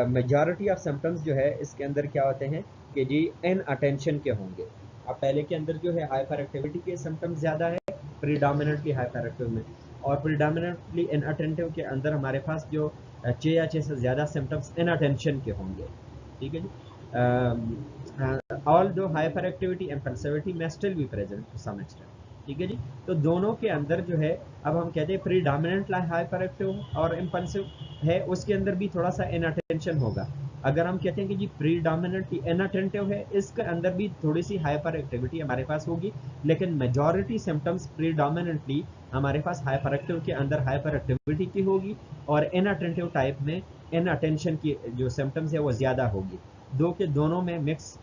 A: मेजॉरिटी ऑफ सिम्टम्स जो है इसके अंदर क्या होते हैं कि जी इन अटेंशन के होंगे। अब पहले के अंदर जो है हाइपर एक्टिविटी के सिम्टम्स ज़्यादा है प्रीडोमिनेंटली हाइपर एक्टिव में, और प्रीडोमिनेंटली इनअटेंटिव के अंदर हमारे पास जो 6 या 6 से ज़्यादा सिम्टम्स इनअटेंशन के होंगे, ठीक है जी। Although hyperactivity and impulsivity may still be present to some extent। ठीक है जी। तो दोनों के अंदर जो है, अब हम कहते हैं प्रीडोमिनेंट हाइपर एक्टिव और इम्पल्सिव है, उसके अंदर भी थोड़ा सा इनअटेंशन होगा। अगर हम कहते हैं कि जी प्रीडोमिनेंटली इनअटेंटिव है, इसके अंदर भी थोड़ी सी हाइपर एक्टिविटी हमारे पास होगी, लेकिन मेजॉरिटी सिम्टम्स प्रीडोमिनेंटली हमारे पास हाइपर एक्टिव के अंदर हाइपर एक्टिविटी की होगी, और इनअटेंटिव टाइप में इनअटेंशन की जो सिम्टम्स है वो ज़्यादा होगी। दो के दोनों में मिक्स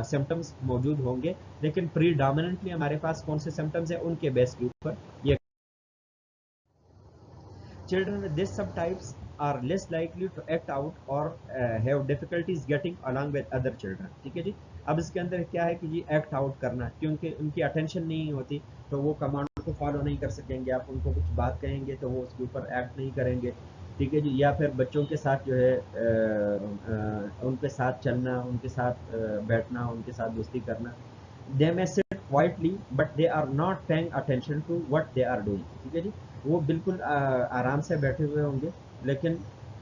A: सिम्टम्स मौजूद होंगे, लेकिन प्रीडोमिनेंटली हमारे पास कौन से सिम्टम्स है उनके बेस के ऊपर ये। Children with this subtypes are less likely to act out or have difficulties getting along with other children। ठीक है जी। अब इसके अंदर क्या है कि जी एक्ट आउट करना, क्योंकि उनकी अटेंशन नहीं होती तो वो कमांड को फॉलो नहीं कर सकेंगे। आप उनको कुछ बात कहेंगे तो वो उसके ऊपर एक्ट नहीं करेंगे। ठीक है जी। या फिर बच्चों के साथ जो है उनके साथ चलना, उनके साथ बैठना, उनके साथ दोस्ती करना। दे may sit quietly but they are not paying attention to what they are doing। ठीक है जी। वो बिल्कुल आराम से बैठे हुए होंगे, लेकिन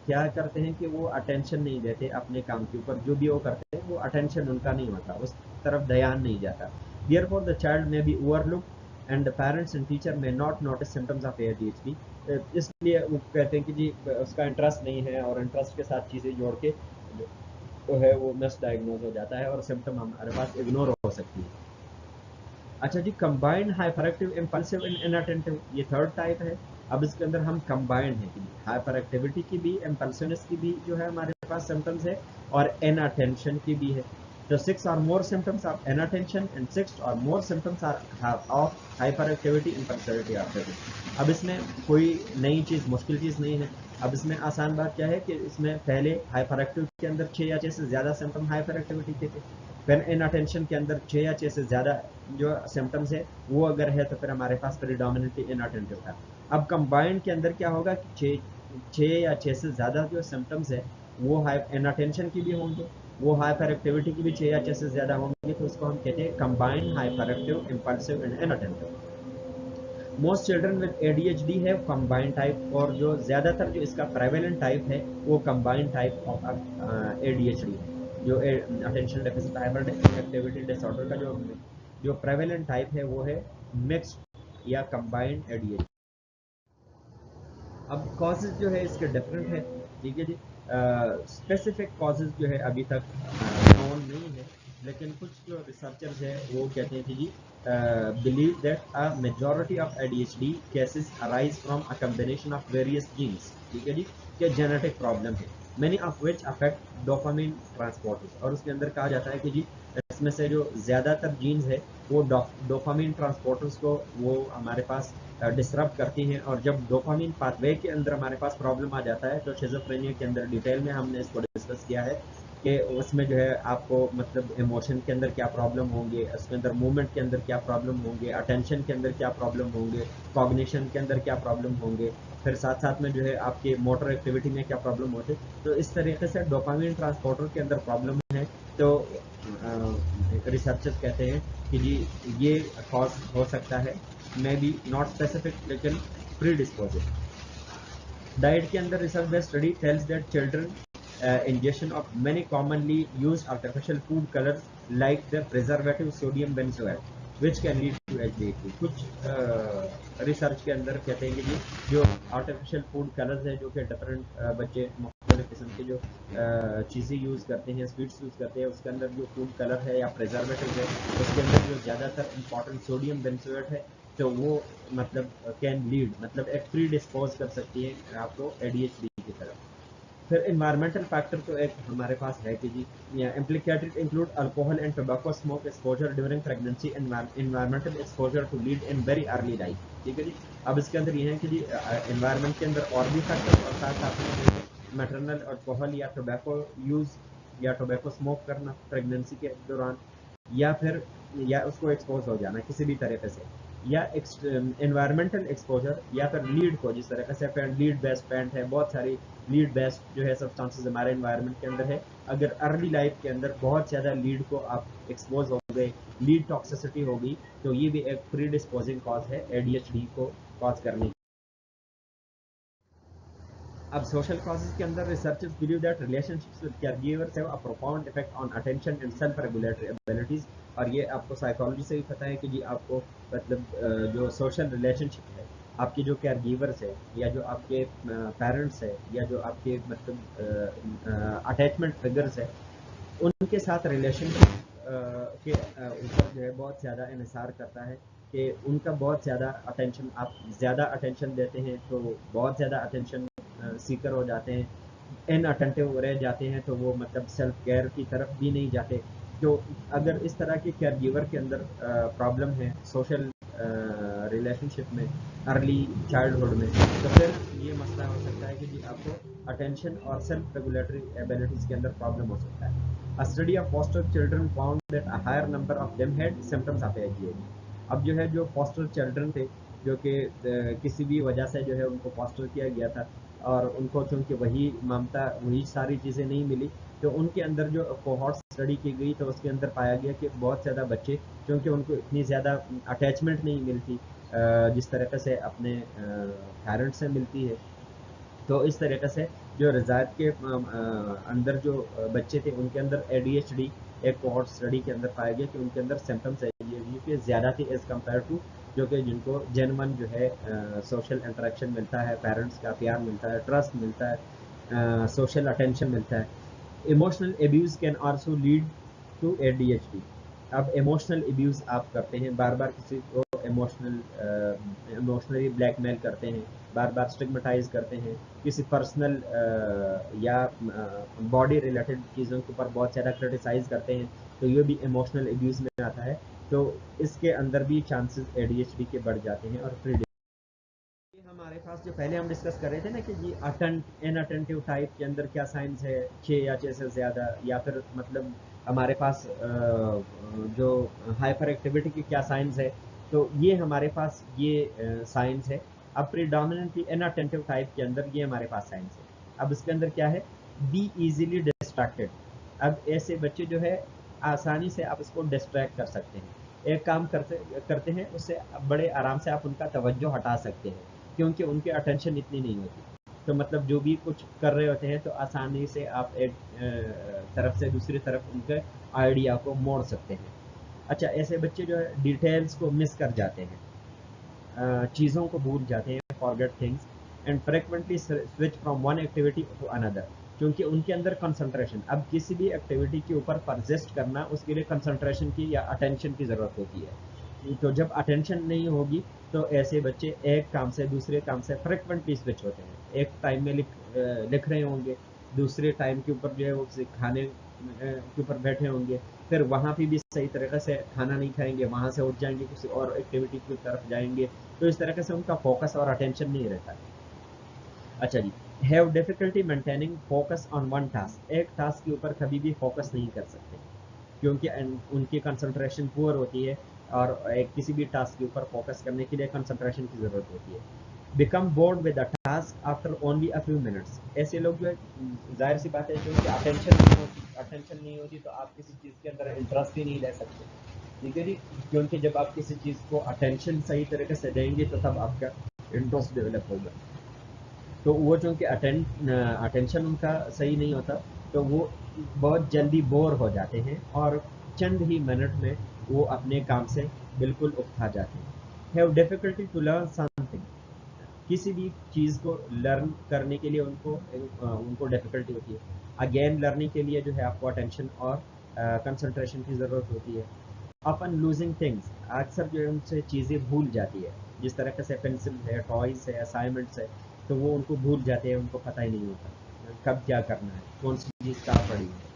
A: क्या करते हैं कि वो अटेंशन नहीं देते अपने काम के ऊपर। जो भी वो करते हैं वो अटेंशन उनका नहीं होता, उस तरफ ध्यान नहीं जाता। Therefore the child may be overlooked and the parents and teacher may not notice symptoms of ADHD। इसलिए वो कहते हैं कि जी उसका इंटरेस्ट नहीं है, और इंटरेस्ट के साथ चीज़ें जोड़ के जो है वो मिस डायग्नोज हो जाता है और सिम्टम हमारे पास इग्नोर हो सकती है। अच्छा जी, combined hyperactive impulsive and inattentive, ये थर्ड टाइप है। अब इसके अंदर हम कंबाइंड है कि हाइपर एक्टिविटी की भी, इम्पल्सिवनेस की भी जो है हमारे पास सिम्टम्स है, और इनअटेंशन की भी है। तो 6 or more symptoms of inattention and 6 or more symptoms are of hyperactivity impulsivity activity। अब इसमें कोई नई चीज़, मुश्किल चीज़ नहीं है। अब इसमें आसान बात क्या है कि इसमें पहले हाइपर एक्टिव के अंदर 6 या 6 से ज़्यादा सिम्टम हाइपर एक्टिविटी के थे, फिर इनअटेंशन के अंदर 6 या 6 से ज़्यादा जो सिम्टम्स है वो अगर है तो फिर हमारे पास प्रीडोमिनेंटली इनअटेंटिव था। अब कंबाइंड के अंदर क्या होगा कि 6 या 6 से ज़्यादा जो सिम्टम्स है वो इनअटेंशन की भी होंगे, वो हाइपर एक्टिविटी की भी 6 या 6 से ज़्यादा होंगे, तो उसको हम कहते हैं combined hyperactive impulsive and inattentive. Most children with ADHD है कंबाइंड टाइप, और जो ज़्यादातर जो इसका प्रेवेलेंट टाइप है वो कंबाइंड टाइप ऑफ ADHD है। जो attention deficit hyper activity disorder का जो प्रेवेलेंट टाइप है वो है मिक्स्ड या कंबाइंड ADHD। अब कॉजेज जो है इसके डिफरेंट है। ठीक है जी। स्पेसिफिक कॉजेज जो है अभी तक नोन नहीं है, लेकिन कुछ जो रिसर्चर्स है वो कहते हैं कि जी believe that a majority of ADHD cases arise from a combination of various genes. ठीक है जी, के जेनेटिक प्रॉब्लम है, many of which affect dopamine transporters. और उसके अंदर कहा जाता है कि जी इसमें से जो ज़्यादातर जीन्स है वो डोपामिन ट्रांसपोर्टर्स को वो हमारे पास डिसरप्ट करती हैं, और जब डोपामिन पाथवे के अंदर हमारे पास प्रॉब्लम आ जाता है तो शिज़ोफ्रेनिया के अंदर डिटेल में हमने इसको डिस्कस किया है कि उसमें जो है आपको मतलब इमोशन के अंदर क्या प्रॉब्लम होंगे, उसके अंदर मूवमेंट के अंदर क्या प्रॉब्लम होंगे, अटेंशन के अंदर क्या प्रॉब्लम होंगे, कॉग्निशन के अंदर क्या प्रॉब्लम होंगे, फिर साथ साथ में जो है आपके मोटर एक्टिविटी में क्या प्रॉब्लम होते। तो इस तरीके से डोपामिन ट्रांसपोर्टर के अंदर प्रॉब्लम है। तो रिसर्चर्स कहते हैं कि जी ये कॉज हो सकता है, मे बी नॉट स्पेसिफिक लेकिन प्रीडिस्पोजिंग। डाइट के अंदर research based study tells that children ingestion of many commonly used artificial food colors like the preservative sodium benzoate which can lead to HDHD। कुछ रिसर्च के अंदर कहते हैं कि जी जो आर्टिफिशियल फूड कलर्स है, जो कि डिफरेंट बच्चे मुख्तलिफ किस्म के जो चीज़ें यूज़ करते हैं, स्वीट्स यूज़ करते हैं, उसके अंदर जो फूड कलर है या प्रिजर्वेटिव है उसके अंदर जो ज़्यादातर इंपॉर्टेंट सोडियम बेंजोएट है, तो वो मतलब कैन लीड, मतलब एक प्री डिस्पोज कर सकती है आपको ADHD की तरफ। फिर इन्वायरमेंटल फैक्टर तो एक हमारे पास है कि जी implicated include alcohol and tobacco smoke exposure during pregnancy, environmental exposure to lead in very early life. ठीक है जी। अब इसके अंदर ये है कि जी इन्वायरमेंट के अंदर और भी फैक्टर, और साथ साथ में मैटरनल अल्कोहल या टोबैको यूज़ या टोबैको स्मोक करना प्रेगनेंसी के दौरान, या फिर या उसको एक्सपोज हो जाना किसी भी तरीके से, या एनवायरमेंटल एक्सपोजर, या फिर लीड को, जिस तरह से पेंट लीड बेस्ड पेंट है, बहुत सारी लीड बेस्ड जो है सब्सटेंसेस हमारे एनवायरनमेंट के अंदर है। अगर अर्ली लाइफ के अंदर बहुत ज़्यादा लीड को आप एक्सपोज हो गए, लीड टॉक्सिसिटी हो गई, तो ये भी एक प्री डिस्पोजिंग कॉज है ADHD को कॉज करने की। अब सोशल कॉजेज के अंदर researchers believe that relationships with caregivers have a profound effect on attention and self regulatory abilities. और ये आपको साइकोलॉजी से भी पता है कि जी आपको मतलब जो सोशल रिलेशनशिप है, आपके जो केयर गिवर्स है या जो आपके पेरेंट्स है या जो आपके मतलब अटैचमेंट फिगर्स है, उनके साथ रिलेशनशिप के ऊपर जो है बहुत ज़्यादा इन्हिसार करता है कि उनका बहुत ज़्यादा अटेंशन, आप ज़्यादा अटेंशन देते हैं तो बहुत ज़्यादा अटेंशन सीकर हो जाते हैं, इनअटेंटिव रह जाते हैं तो वो मतलब सेल्फ केयर की तरफ भी नहीं जाते। तो अगर इस तरह के केयर गिवर के अंदर प्रॉब्लम है सोशल रिलेशनशिप में अर्ली चाइल्डहुड में, तो फिर ये मसला हो सकता है कि जी आपको अटेंशन और सेल्फ रेगुलेटरी एबिलिटीज़ के अंदर प्रॉब्लम हो सकता है। A study of foster children found that a higher number of them had symptoms of ADHD। अब जो है जो फॉस्टर चिल्ड्रन थे जो कि किसी भी वजह से जो है उनको फॉस्टर किया गया था और उनको चूँकि वही ममता वही सारी चीज़ें नहीं मिली, तो उनके अंदर जो कोहॉर्ट स्टडी की गई तो उसके अंदर पाया गया कि बहुत ज़्यादा बच्चे क्योंकि उनको इतनी ज़्यादा अटैचमेंट नहीं मिलती जिस तरीके से अपने पेरेंट्स से मिलती है, तो इस तरीके से जो रिज़ात के अंदर जो बच्चे थे उनके अंदर ADHD एक कोहॉर्ट स्टडी के अंदर पाया गया कि उनके अंदर सिम्टम्स ADHD के ज़्यादा थे एज़ कम्पेयर टू जो कि जिनको जेन्युइन जो है सोशल इंटरेक्शन मिलता है, पेरेंट्स का प्यार मिलता है, ट्रस्ट मिलता है, सोशल अटेंशन मिलता है। Emotional abuse can also lead to ADHD। अब इमोशनल एब्यूज़ आप करते हैं, बार-बार किसी को इमोशनली ब्लैकमेल करते हैं, बार-बार स्टिग्मेटाइज़ करते हैं, किसी पर्सनल या बॉडी रिलेटेड चीज़ों के ऊपर बहुत ज़्यादा क्रिटिसाइज़ करते हैं, तो ये भी इमोशनल एब्यूज़ में आता है। तो इसके अंदर भी चांसेस ADHD के बढ़ जाते हैं और फिर हमारे पास जो पहले हम डिस्कस कर रहे थे ना कि ये इनअटेंटिव टाइप के अंदर क्या साइंस है, 6 या 6 से ज़्यादा, या फिर मतलब हमारे पास जो हाइपर एक्टिविटी की क्या साइंस है, तो ये हमारे पास ये साइंस है। अब प्रीडोमिनेंटली इनअटेंटिव टाइप के अंदर ये हमारे पास साइंस है। अब इसके अंदर क्या है, बी इजीली डिस्ट्रैक्टेड। अब ऐसे बच्चे जो है आसानी से आप इसको डिस्ट्रैक्ट कर सकते हैं, एक काम करते करते हैं उससे बड़े आराम से आप उनका तवज्जो हटा सकते हैं क्योंकि उनकी अटेंशन इतनी नहीं होती। तो मतलब जो भी कुछ कर रहे होते हैं तो आसानी से आप एक तरफ से दूसरी तरफ उनके आइडिया को मोड़ सकते हैं। अच्छा, ऐसे बच्चे जो है डिटेल्स को मिस कर जाते हैं, चीज़ों को भूल जाते हैं, forget things and frequently switch from one activity to another, क्योंकि उनके अंदर कंसंट्रेशन, अब किसी भी एक्टिविटी के ऊपर परसिस्ट करना उसके लिए कंसंट्रेशन की या अटेंशन की ज़रूरत होती है। तो जब अटेंशन नहीं होगी तो ऐसे बच्चे एक काम से दूसरे काम से फ्रिक्वेंटली स्विच होते हैं। एक टाइम में लिख रहे होंगे, दूसरे टाइम के ऊपर जो है वो खाने के ऊपर बैठे होंगे, फिर वहाँ पे भी सही तरीके से खाना नहीं खाएंगे, वहाँ से उठ जाएंगे किसी और एक्टिविटी की तरफ जाएंगे, तो इस तरीके से उनका फोकस और अटेंशन नहीं रहता। अच्छा जी, have difficulty maintaining focus on one task, एक टास्क के ऊपर कभी भी फोकस नहीं कर सकते क्योंकि उनकी कंसंट्रेशन पुअर होती है और एक किसी भी टास्क के ऊपर फोकस करने के लिए कंसंट्रेशन की ज़रूरत होती है। Become board with a task after only a few minutes, ऐसे लोग जो है जाहिर सी बात है क्योंकि अटेंशन नहीं होती तो आप किसी चीज़ के अंदर इंटरेस्ट ही नहीं ले सकते, ठीक है जी, क्योंकि जब आप किसी चीज़ को अटेंशन सही तरीके से देंगे तो तब आपका इंटरेस्ट डेवलप होगा। तो वो चूँकि अटेंशन उनका सही नहीं होता तो वो बहुत जल्दी बोर हो जाते हैं और चंद ही मिनट में वो अपने काम से बिल्कुल उकता जाते हैं। Have difficulty to learn something, किसी भी चीज़ को लर्न करने के लिए उनको डिफिकल्टी होती है। अगेन लर्निंग के लिए जो है आपको अटेंशन और कंसंट्रेशन की ज़रूरत होती है। अपन लूजिंग थिंग्स, अक्सर जो है उनसे चीज़ें भूल जाती है, जिस तरह से पेंसिल है, टॉयज़ है, असाइनमेंट्स है, तो वो उनको भूल जाते हैं, उनको पता ही नहीं होता कब क्या करना है, कौन सी चीज़ कहाँ पड़ी है।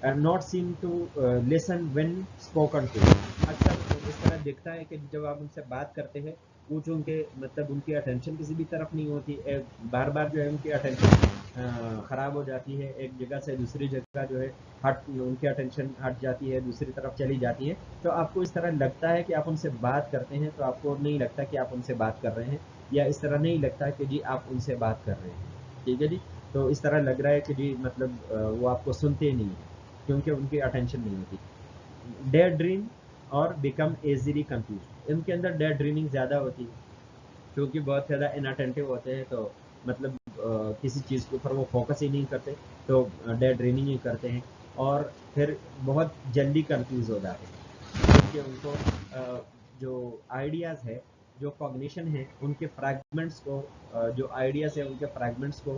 A: And not seem to listen when spoken to, अक्सर इस तरह दिखता है कि जब आप उनसे बात करते हैं वो जो उनके मतलब उनकी अटेंशन किसी भी तरफ नहीं होती, बार बार जो है उनकी अटेंशन ख़राब हो जाती है, एक जगह से दूसरी जगह जो है उनकी अटेंशन हट जाती है, दूसरी तरफ चली जाती है। तो आपको इस तरह लगता है कि आप उनसे बात करते हैं तो आपको नहीं लगता कि आप उनसे बात कर रहे हैं, या इस तरह नहीं लगता कि जी आप उनसे बात कर रहे हैं, ठीक है जी। तो इस तरह लग रहा है कि जी मतलब वो आपको सुनते नहीं हैं क्योंकि उनकी अटेंशन नहीं होती। डे ड्रीम और बिकम easily कंफ्यूज, इनके अंदर डे ड्रीमिंग ज़्यादा होती है क्योंकि बहुत ज़्यादा इनअटेंटिव होते हैं, तो मतलब किसी चीज़ के ऊपर वो फोकस ही नहीं करते, तो डे ड्रीमिंग ही करते हैं और फिर बहुत जल्दी कंफ्यूज हो जाते हैं क्योंकि उनको जो आइडियाज़ है, जो कॉग्निशन है, उनके फ्रैगमेंट्स को जो आइडियाज़ है उनके फ्रैगमेंट्स को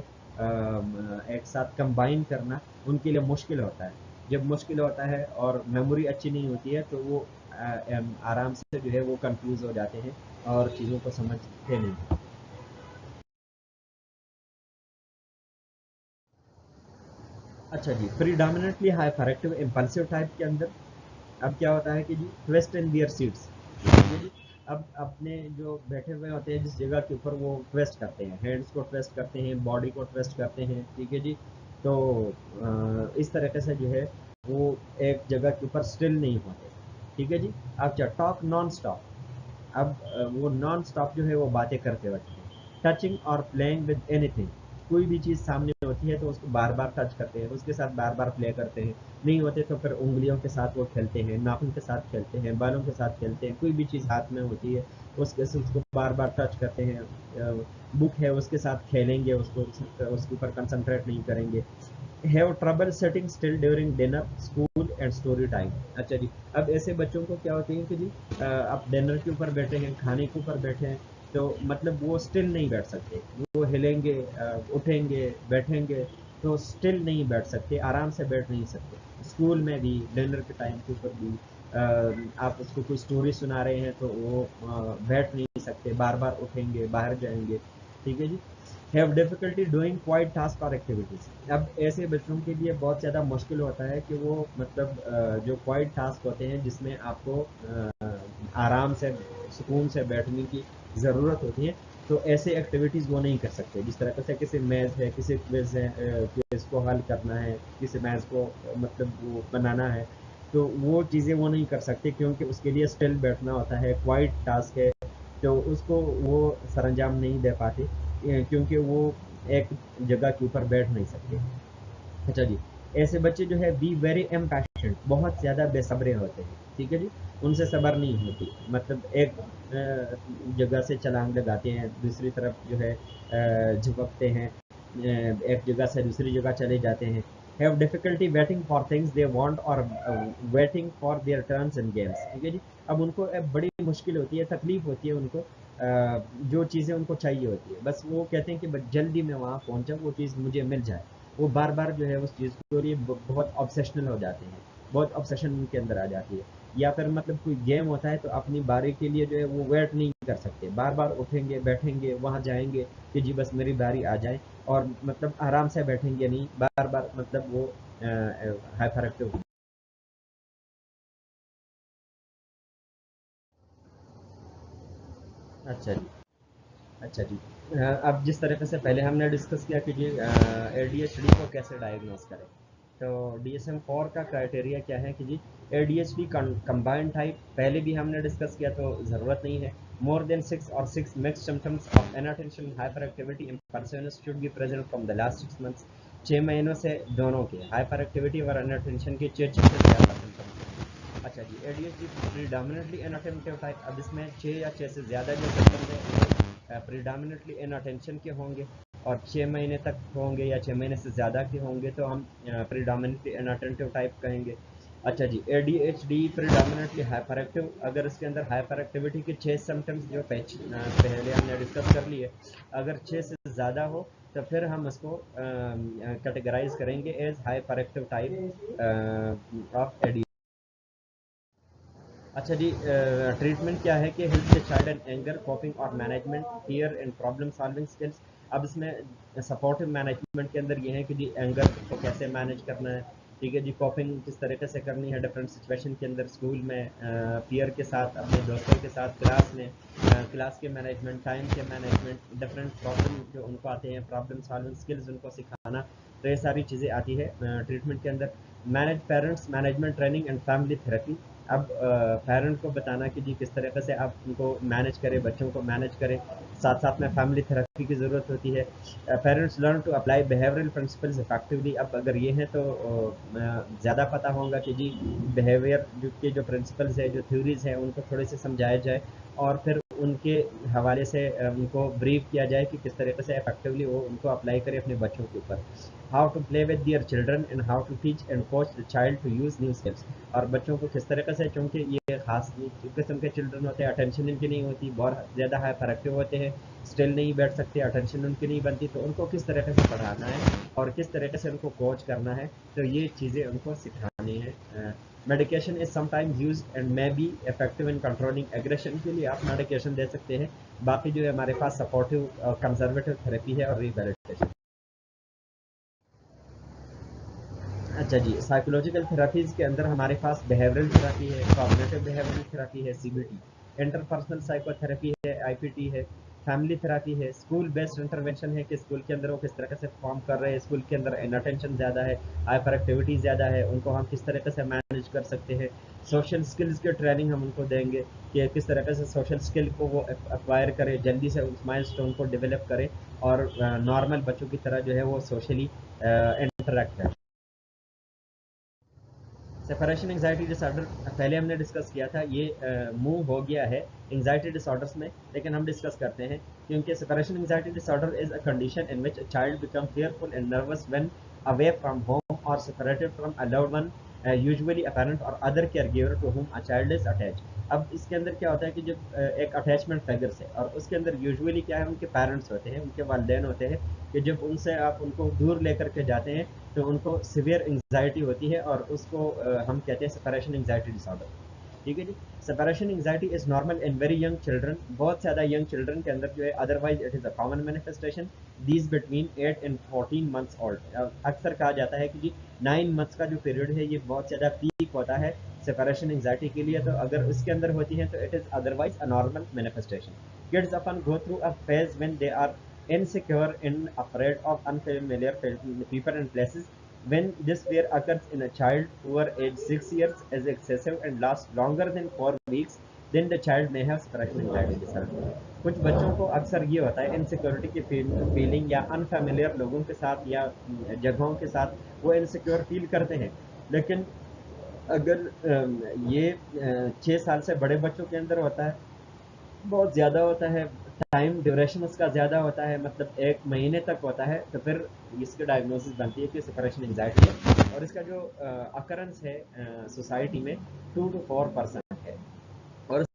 A: एक साथ कंबाइन करना उनके लिए मुश्किल होता है। जब मुश्किल होता है और मेमोरी अच्छी नहीं होती है तो वो आराम से जो है वो कंफ्यूज हो जाते हैं और चीज़ों को समझते नहीं। अच्छा जी, predominantly hyperactive impulsive type के अंदर अब क्या होता है कि जी ट्विस्ट इन देयर सीट्स, ठीक है जी। अब अपने जो बैठे हुए होते हैं जिस जगह के ऊपर वो ट्विस्ट करते हैं, हैंड्स को ट्विस्ट करते हैं, बॉडी को ट्विस्ट करते हैं, ठीक है जी। तो इस तरीके से जो है वो एक जगह के ऊपर स्टिल नहीं होते, ठीक है जी। अब क्या टॉक नॉन स्टॉप, अब वो नॉन स्टॉप जो है वो बातें करते रहते हैं। टचिंग और प्लेइंग विद एनीथिंग, कोई भी चीज़ सामने होती है तो उसको बार बार टच करते हैं, उसके साथ बार बार प्ले करते हैं, नहीं होते तो फिर उंगलियों के साथ वो खेलते हैं, नाखून के साथ खेलते हैं, बालों के साथ खेलते हैं, कोई भी चीज़ हाथ में होती है उसके से उसको बार बार टच करते हैं। बुक है उसके साथ खेलेंगे, उसको उसके ऊपर कंसंट्रेट नहीं करेंगे। Have trouble setting still during dinner school and story time. अच्छा जी, अब ऐसे बच्चों को क्या होती है कि जी आप डिनर के ऊपर बैठे हैं, खाने के ऊपर बैठे हैं, तो मतलब वो स्टिल नहीं बैठ सकते, वो हिलेंगे, उठेंगे, बैठेंगे, तो स्टिल नहीं बैठ सकते, आराम से बैठ नहीं सकते। स्कूल में भी डिनर के टाइम के ऊपर भी आप उसको कोई स्टोरी सुना रहे हैं तो वो बैठ नहीं सकते, बार बार उठेंगे, बाहर जाएंगे, ठीक है जी। Have difficulty doing quiet task और एक्टिविटीज, अब ऐसे बच्चों के लिए बहुत ज़्यादा मुश्किल होता है कि वो मतलब जो क्वाइट टास्क होते हैं जिसमें आपको आराम से सुकून से बैठने की ज़रूरत होती है, तो ऐसे एक्टिविटीज़ वो नहीं कर सकते। जिस तरह से किसी मैथ है, किसी क्विज है, क्विज को हल करना है, किसी मैथ को मतलब वो बनाना है, तो वो चीज़ें वो नहीं कर सकते क्योंकि उसके लिए स्टिल बैठना होता है, क्वाइट टास्क है, तो उसको वो सरंजाम नहीं दे पाते क्योंकि वो एक जगह के ऊपर बैठ नहीं सकते। अच्छा जी, ऐसे बच्चे जो है बी वेरी इम्पैशेंट, बहुत ज़्यादा बेसब्रे होते हैं, ठीक है जी। उनसे सब्र नहीं होती, मतलब एक जगह से छलांग लगाते हैं, दूसरी तरफ जो है झपकते हैं, एक जगह से दूसरी जगह चले जाते हैं। Have difficulty waiting for things they want और waiting for their turns in games, ठीक है जी। अब उनको बड़ी मुश्किल होती है, तकलीफ होती है उनको, जो चीज़ें उनको चाहिए होती है, बस वो कहते हैं कि बस जल्दी मैं वहाँ पहुँच जाऊँ, वो चीज़ मुझे मिल जाए। वो बार बार जो है उस चीज़ के लिए बहुत ऑब्सेशनल हो जाते हैं, बहुत ऑब्सेशन उनके अंदर आ जाती है। या फिर मतलब कोई गेम होता है तो अपनी बारी के लिए जो है वो वेट नहीं कर सकते, बार बार उठेंगे, बैठेंगे, वहाँ जाएंगे कि जी बस मेरी बारी आ जाए, और मतलब आराम से बैठेंगे नहीं, बार बार मतलब वो हाइपर एक्टिव। अच्छा जी। अच्छा जी, अब जिस तरीके से पहले हमने डिस्कस किया कि जी एडीएचडी को कैसे डायग्नोस करें, तो डीएसएम 4 का क्राइटेरिया क्या है कि जी एडीएचडी कंबाइंड टाइप पहले भी हमने डिस्कस किया तो ज़रूरत नहीं है। More than 6 mixed symptoms of inattention hyperactivity in persons should be present from the last 6 months. 6 महीनों से दोनों के हाइपर एक्टिविटी और इनअटेंशन के 6 से ज़्यादा सिम्टम्स। अच्छा जी, एडीएचडी प्रीडोमिनेंटली इनअटेंटिव टाइप, अब इसमें 6 या 6 से ज़्यादा जो सिम्टम्स हैं प्रीडोमिनेंटली इनअटेंशन के होंगे और 6 महीने तक होंगे या 6 महीने से ज़्यादा के होंगे तो हम प्रीडोमिनेंटली इनअटेंटिव टाइप कहेंगे। अच्छा जी, एडीएचडी प्रीडोमिनेंटली हाइपर एक्टिव, अगर इसके अंदर हाइपर एक्टिविटी के 6 सिम्टम्स जो पहले हमने डिस्कस कर लिए, अगर 6 से ज़्यादा हो तो फिर हम उसको कैटेगराइज करेंगे as hyperactive type of AD. अच्छा जी, ट्रीटमेंट क्या है कि help the child and anger coping और management fear and problem solving skills. अब इसमें सपोर्टिव मैनेजमेंट के अंदर ये है कि जी एंगर को कैसे मैनेज करना है, ठीक है जी, कॉपिंग किस तरीके से करनी है डिफरेंट सिचुएशन के अंदर, स्कूल में फियर के साथ, अपने दोस्तों के साथ, क्लास में क्लास के मैनेजमेंट, टाइम के मैनेजमेंट, डिफरेंट प्रॉब्लम जो उनको आते हैं, प्रॉब्लम सॉल्विंग स्किल्स उनको सिखाना, तो ये सारी चीज़ें आती है ट्रीटमेंट के अंदर। Manage parents management training and family therapy, अब पेरेंट को बताना कि जी किस तरीके से आप उनको मैनेज करें, बच्चों को मैनेज करें, साथ साथ में फैमिली थेरेपी की ज़रूरत होती है। Parents learn to apply behavioural principles effectively, अब अगर ये है तो ज़्यादा पता होगा कि जी बिहेवियर जो के जो प्रिंसिपल्स है, जो थ्योरीज हैं, उनको थोड़े से समझाया जाए और फिर उनके हवाले से उनको ब्रीफ किया जाए कि किस तरीके से इफेक्टिवली वो उनको अप्लाई करें अपने बच्चों के ऊपर। How to play with their children and how to teach and coach the child to use new skills. और बच्चों को किस तरीके से, चूँकि ये ख़ास किस्म के चिल्ड्रन होते हैं, अटेंशन इनकी नहीं होती, बहुत ज़्यादा हाइपर एक्टिव होते हैं, स्टिल नहीं बैठ सकते, अटेंशन उनकी नहीं बनती, तो उनको किस तरीके से पढ़ाना है और किस तरीके से उनको कोच करना है, तो ये चीज़ें उनको सिखानी है। Medication is sometimes used and may be effective in controlling aggression. के लिए आप मेडिकेशन दे सकते हैं। बाकी जो है हमारे पास सपोर्टिव कंजर्वेटिव थेरेपी है और रिहैबिलिटेशन। अच्छा जी, साइकोलॉजिकल थेरापीज़ के अंदर हमारे पास बिहेवियरल थेरेपी है, कॉग्निटिव बिहेवियरल थेरेपी है, सीबीटी, इंटरपर्सनल साइकोथेरेपी है, आईपीटी है, फैमिली थेरेपी है, स्कूल बेस्ड इंटरवेंशन है कि स्कूल के अंदर वो किस तरह से परफॉर्म कर रहे हैं, स्कूल के अंदर इनअटेंशन ज़्यादा है, हाइपर एक्टिविटी ज़्यादा है, उनको हम किस तरीके से मैनेज कर सकते हैं। सोशल स्किल्स की ट्रेनिंग हम उनको देंगे कि किस तरीके से सोशल स्किल को वो एक्वायर करे, जल्दी से उस माइलस्टोन को डेवलप करे और नॉर्मल बच्चों की तरह जो है वो सोशली इंटरेक्ट है। सेपरेशन एंजाइटी डिसऑर्डर पहले हमने डिस्कस किया था, ये मूव हो गया है एंजाइटी डिसऑर्डर्स में, लेकिन हम डिस्कस करते हैं क्योंकि separation anxiety disorder is a condition in which a child become fearful and nervous when away from home or separated from a loved one, usually a parent or other caregiver to whom a child is attached। अब इसके अंदर क्या होता है कि जब एक अटैचमेंट फिगर से, और उसके अंदर यूजुअली क्या है, उनके पेरेंट्स होते हैं, उनके वालिदैन होते हैं, कि जब उनसे आप उनको दूर लेकर के जाते हैं तो उनको सिवियर एंजाइटी होती है और उसको हम कहते हैं सेपरेशन एंजाइटी डिसऑर्डर। ठीक है जी। Separation anxiety is normal in very young children, बहुत ज़्यादा यंग चिल्ड्रन के अंदर जो है, otherwise it is a common manifestation these between 8 and 14 months old. अक्सर कहा जाता है कि जी 9 मंथ्स का जो पीरियड है ये बहुत ज़्यादा पीक होता है सेपरेशन एंजाइटी के लिए, तो अगर उसके अंदर होती है तो it is otherwise a normal manifestation. Kids often go through a phase when they are insecure and afraid of unfamiliar people and places. When this fear occurs in a child over age 6 years is excessive and lasts longer than 4 weeks, then the child may have separation anxiety disorder। कुछ बच्चों को अक्सर ये होता है इनसिक्योरिटी की फीलिंग या अनफेमिलियर लोगों के साथ या जगहों के साथ वो इनसिक्योर फील करते हैं, लेकिन अगर ये 6 साल से बड़े बच्चों के अंदर होता है, बहुत ज़्यादा होता है, टाइम ड्यूरेशन उसका ज़्यादा होता है, मतलब 1 महीने तक होता है, तो फिर इसकी डायग्नोसिस बनती है कि सेपरेशन एंजाइटी है। और इसका जो अकरेंस है सोसाइटी में 2 to 4% है। और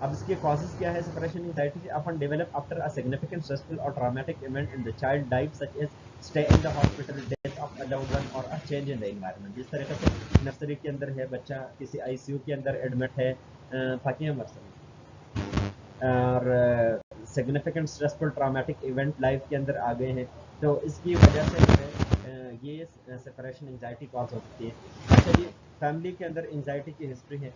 A: अब इसके कॉजेज क्या है सेपरेशन एंजाइटी के? Often develop after a significant stressful और traumatic event in the child life such as stay in the hospital, death of a loved one और a change in the environment. जिस तरीके से नर्सरी के अंदर है बच्चा, किसी आईसीयू के अंदर एडमिट है, फाकिया मरसम, और significant stressful traumatic event life के अंदर आ गए हैं, तो इसकी वजह से जो है ये सेपरेशन एंजाइटी कॉज हो सकती है। अच्छा जी, फैमिली के अंदर एंजाइटी की हिस्ट्री है।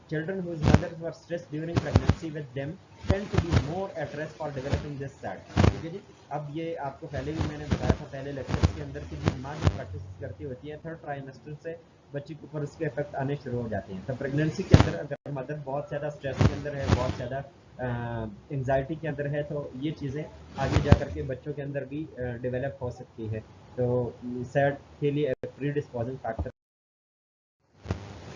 A: Children whose mothers were stressed during pregnancy with them tend to be more at risk for developing this SAD। ठीक है जी। अब ये आपको पहले भी मैंने बताया था पहले लेक्चर्स के अंदर कि जी माँ जो प्रैक्टिस करती होती है 3rd ट्राइमेस्टर से बच्ची के ऊपर उसके इफेक्ट आने शुरू हो जाते हैं। तो प्रेगनेंसी के अंदर अगर मदर बहुत ज़्यादा स्ट्रेस के अंदर है, बहुत ज़्यादा एंजाइटी के अंदर है, तो ये चीज़ें आगे जा कर के बच्चों के अंदर भी डेवलप हो सकती है। तो सैड के लिए pre disposing factor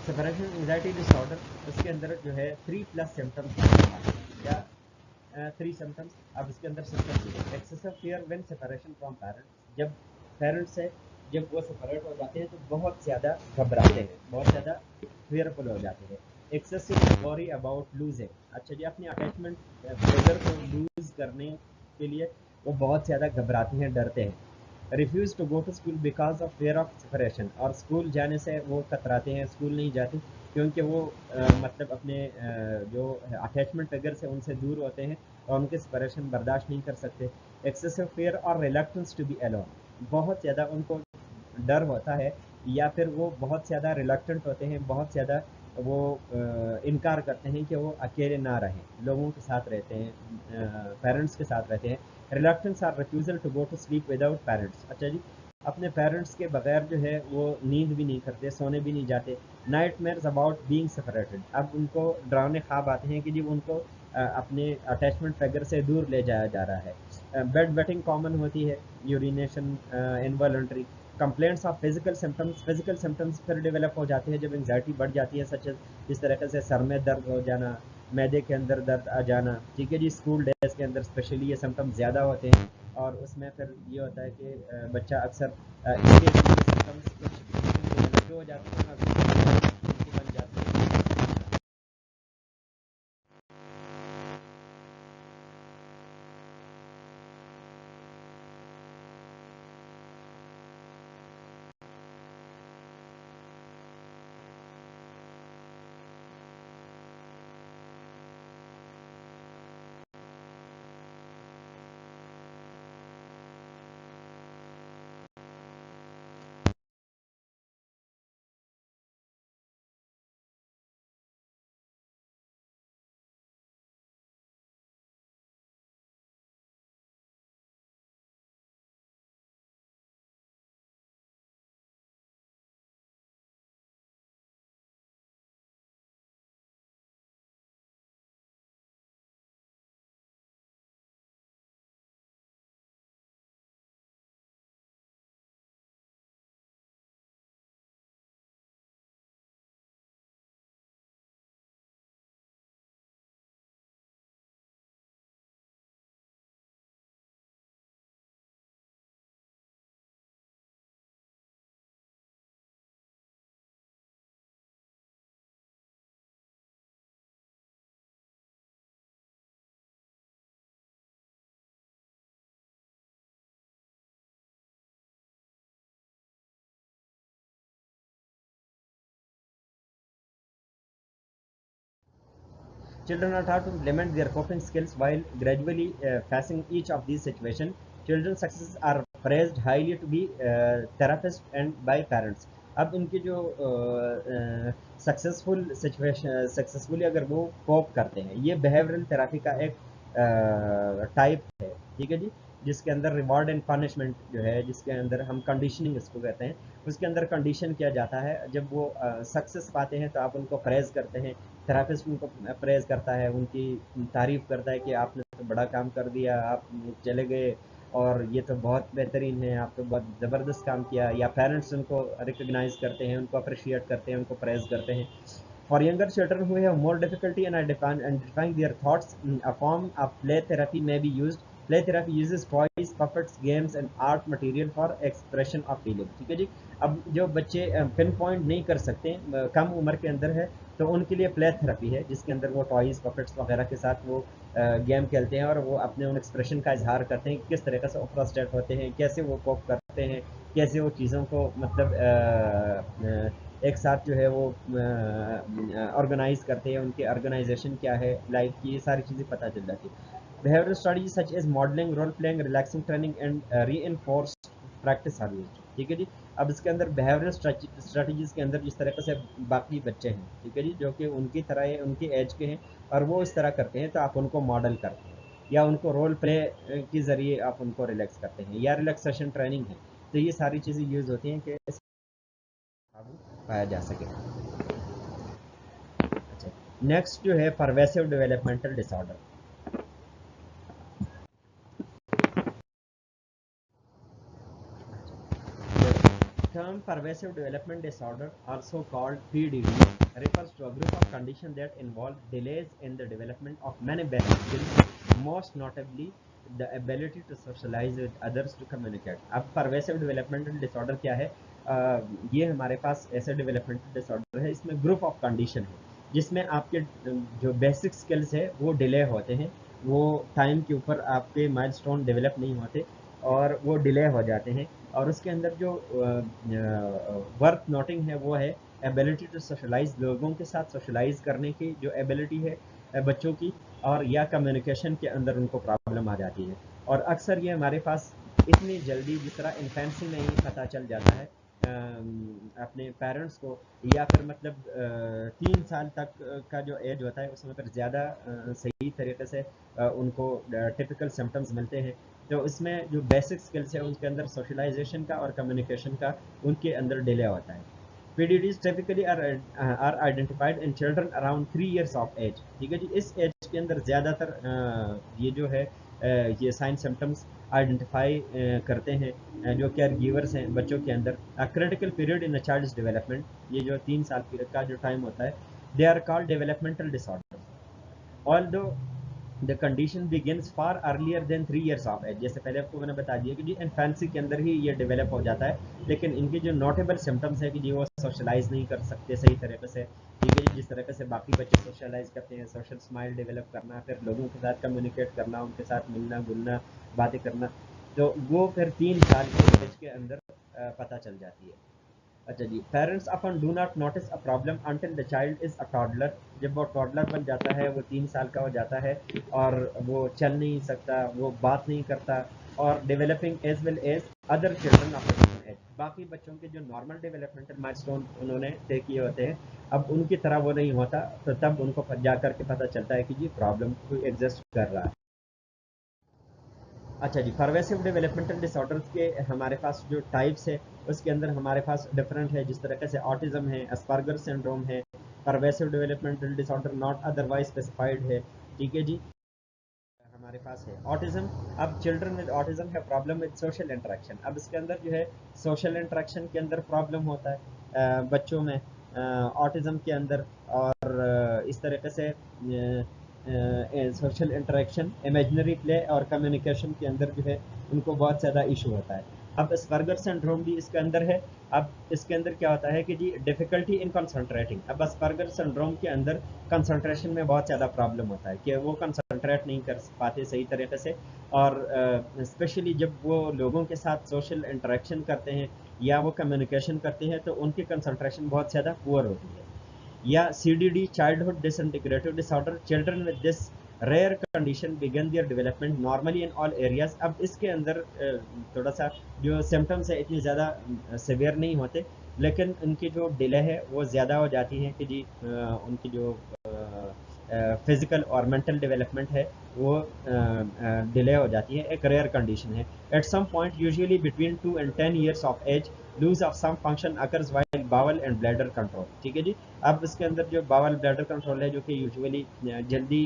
A: separation anxiety disorder, उसके अंदर जो है 3+ सिम्टम्स या 3 सिम्टम्स। अब इसके अंदर symptoms excessive fear when separation from parents, जब पेरेंट्स से जब वो सेपरेट हो जाते हैं तो बहुत ज़्यादा घबराते हैं, बहुत ज़्यादा फियरफुल हो जाते हैं। एक्सेसिव वरी अबाउट लूजिंग, अच्छा जी अपनी अटैचमेंट फिगर को लूज करने के लिए वो बहुत ज़्यादा घबराते हैं, डरते हैं। Refuse to go to school because of fear of separation, और स्कूल जाने से वो कतराते हैं, स्कूल नहीं जाते क्योंकि वो मतलब अपने जो अटैचमेंट फिगर से उनसे दूर होते हैं और उनके सेपरेशन बर्दाश्त नहीं कर सकते। एक्सेसिव फेयर और रिलक्टेंस टू बी अलोन, बहुत ज़्यादा उनको डर होता है या फिर वो बहुत ज़्यादा रिलक्टेंट होते हैं, बहुत ज़्यादा वो इनकार करते हैं कि वो अकेले ना रहें, लोगों के साथ रहते हैं, पेरेंट्स के साथ रहते हैं। Reluctance or refusal to go to sleep without parents, अच्छा जी अपने पेरेंट्स के बगैर जो है वो नींद भी नहीं करते, सोने भी नहीं जाते। नाइटमेयर्स अबाउट बीइंग सेपरेटेड, अब उनको डरावने ख्वाब आते हैं कि जी उनको अपने अटैचमेंट फिगर से दूर ले जाया जा रहा है। बेड वेटिंग कॉमन होती है, urination involuntary, complaints of physical symptoms फिर डेवलप हो जाते हैं जब एंग्जाइटी बढ़ जाती है, सच इस तरह से सर में दर्द हो जाना, मैदे के अंदर दर्द आ जाना, ठीक है जी। स्कूल डेज के अंदर स्पेशली ये सिम्टम्स ज़्यादा होते हैं और उसमें फिर ये होता है कि बच्चा अक्सर इसके सिम्टम्स कुछ हो जाते हैं बन जाते हैं। Children are taught to implement their coping skills while gradually facing each of these situations. Children's successes are praised highly to be therapists and by parents. अब उनकी जो सक्सेसफुली अगर वो कोप करते हैं, ये बिहेवियरल थेरेपी का एक टाइप है, ठीक है जी, जिसके अंदर रिवॉर्ड एंड पनिशमेंट जो है, जिसके अंदर हम कंडीशनिंग इसको कहते हैं, उसके अंदर कंडीशन किया जाता है। जब वो सक्सेस पाते हैं तो आप उनको प्रेज करते हैं, थेरेपिस्ट उनको प्रेज करता है, उनकी तारीफ करता है कि आपने तो बड़ा काम कर दिया, आप चले गए और ये तो बहुत बेहतरीन है, आप तो बहुत ज़बरदस्त काम किया। या पेरेंट्स उनको रिकग्नाइज करते हैं, उनको अप्रिशिएट करते हैं, उनको प्रेज करते हैं। For younger children who have more difficulty in identifying their thoughts, a form of play therapy may be used. Play therapy uses toys, puppets, games and art material for expression of feeling. ठीक है जी। अब जो बच्चे पिन पॉइंट नहीं कर सकते, कम उम्र के अंदर है, तो उनके लिए प्ले थेरेपी है, जिसके अंदर वो टॉयज़, पपेट्स वगैरह के साथ वो गेम खेलते हैं और वो अपने उन एक्सप्रेशन का इजहार करते हैं, किस तरीके से वो फ्रस्ट्रेट होते हैं, कैसे वो कोप करते हैं, कैसे वो चीज़ों को मतलब एक साथ जो है वो ऑर्गेनाइज करते हैं, उनकी ऑर्गेनाइजेशन क्या है लाइफ की, ये सारी चीज़ें पता चल जाती है। Behavioural strategy such as modelling, role playing, relaxing training and reinforced practice are used. ठीक है जी। अब इसके अंदर बिहेवियरल स्ट्रेटजीज के अंदर जिस तरह से बाकी बच्चे हैं, ठीक है जी, जो कि उनकी तरह है, उनकी एज के हैं और वो इस तरह करते हैं, तो आप उनको मॉडल करते हैं या उनको रोल प्ले के ज़रिए आप उनको रिलैक्स करते हैं या रिलैक्सेशन ट्रेनिंग है। तो ये सारी चीज़ें यूज़ होती हैं कि पाया जा सके। अच्छा, नेक्स्ट जो है pervasive developmental disorder. Term pervasive development disorder, also called PDD, refers to a group of conditions that involve delays in the development of many basic skills, most notably the ability to socialize with others, to communicate. अब pervasive developmental disorder क्या है? ये हमारे पास ऐसे developmental disorder है, इसमें group of condition है जिसमें आपके जो बेसिक स्किल्स है वो डिले होते हैं, वो टाइम के ऊपर आपके माइलस्टोन डेवलप नहीं होते और वो डिले हो जाते हैं। और उसके अंदर जो वर्थ नोटिंग है वो है एबिलिटी टू सोशलाइज, लोगों के साथ सोशलाइज करने की जो एबिलिटी है बच्चों की, और या कम्युनिकेशन के अंदर उनको प्रॉब्लम आ जाती है। और अक्सर ये हमारे पास इतनी जल्दी, जिस तरह इन्फेंसी में ही पता चल जाता है अपने पेरेंट्स को, या फिर मतलब 3 साल तक का जो एज होता है उसमें फिर ज़्यादा सही तरीके से उनको टिपिकल सिम्टम्स मिलते हैं। तो इसमें जो बेसिक स्किल्स है उनके अंदर सोशलाइजेशन का और कम्युनिकेशन का उनके अंदर डिले होता है। PDDs typically are identified in children around 3 years of age। ठीक है जी। इस एज के अंदर ज़्यादातर ये जो है ये साइन सिम्टम्स आइडेंटिफाई करते हैं जो केयर गिवर्स हैं बच्चों के अंदर। Critical period in a child's development, ये जो 3 साल का जो टाइम होता है, they are called developmental disorder. Although the condition begins far earlier than 3 years of age, जैसे पहले आपको मैंने बता दिया कि जी इन्फेंसी के अंदर ही ये डेवलप हो जाता है, लेकिन इनके जो नोटेबल सिम्टम्स है कि जी वो सोशलाइज नहीं कर सकते सही तरीके से, ठीक है जी, जिस तरीके से बाकी बच्चे सोशलाइज करते हैं, सोशल स्माइल डेवलप करना, फिर लोगों के साथ कम्युनिकेट करना, उनके साथ मिलना जुलना, बातें करना, तो वो फिर 3 साल के एज के अंदर पता चल जाती है। अच्छा जी, parents often do not notice a problem until the child is a toddler, जब वो टॉडलर बन जाता है, वो 3 साल का हो जाता है और वो चल नहीं सकता, वो बात नहीं करता, और developing as well as other children of age, बाकी बच्चों के जो नॉर्मल डेवलपमेंटल माइलस्टोन उन्होंने तय किए होते हैं, अब उनकी तरह वो नहीं होता, तो तब उनको जा करके पता चलता है कि जी प्रॉब्लम कोई एग्जिस्ट कर रहा है। अच्छा जी, परवेसिव डेवलपमेंटल डिसऑर्डर्स के हमारे पास जो टाइप्स है उसके अंदर हमारे पास डिफरेंट है, जिस तरीके से ऑटिज्म है, अस्पर्गर सिंड्रोम है, pervasive developmental disorder not otherwise specified है, ठीक है जी। हमारे पास है ऑटिज्म। अब चिल्ड्रन विद ऑटिज्म है प्रॉब्लम विद सोशल इंटरेक्शन, अब इसके अंदर जो है सोशल इंटरेक्शन के अंदर प्रॉब्लम होता है बच्चों में ऑटिज्म के अंदर, और इस तरीके से सोशल इंटरेक्शन, इमेजिनरी प्ले और कम्युनिकेशन के अंदर जो है उनको बहुत ज़्यादा इशू होता है। अब अस्पर्गर सिंड्रोम भी इसके अंदर है। अब इसके अंदर क्या होता है कि जी डिफ़िकल्टी इन कंसंट्रेटिंग, अब अस्पर्गर सिंड्रोम के अंदर कंसंट्रेशन में बहुत ज़्यादा प्रॉब्लम होता है कि वो कंसंट्रेट नहीं कर पाते सही तरीके से, और स्पेशली जब वो लोगों के साथ सोशल इंटरेक्शन करते हैं या वो कम्युनिकेशन करते हैं तो उनकी कंसंट्रेशन बहुत ज़्यादा पुअर होती है। या CDD, childhood disintegrative disorder, children with this rare condition began their development normally in all areas. अब इसके अंदर थोड़ा सा जो सिम्टम्स है इतनी ज़्यादा सिवियर नहीं होते, लेकिन उनकी जो डिले है वो ज़्यादा हो जाती है कि जी उनकी जो फिजिकल और मेंटल डेवलपमेंट है वो डिले हो जाती है, एक रेयर कंडीशन है। At some point usually between 2 and 10 years of age loss of some function occurs while bowel and bladder control, ठीक है जी। अब इसके अंदर जो बावल ब्लैडर कंट्रोल है जो कि यूजुअली जल्दी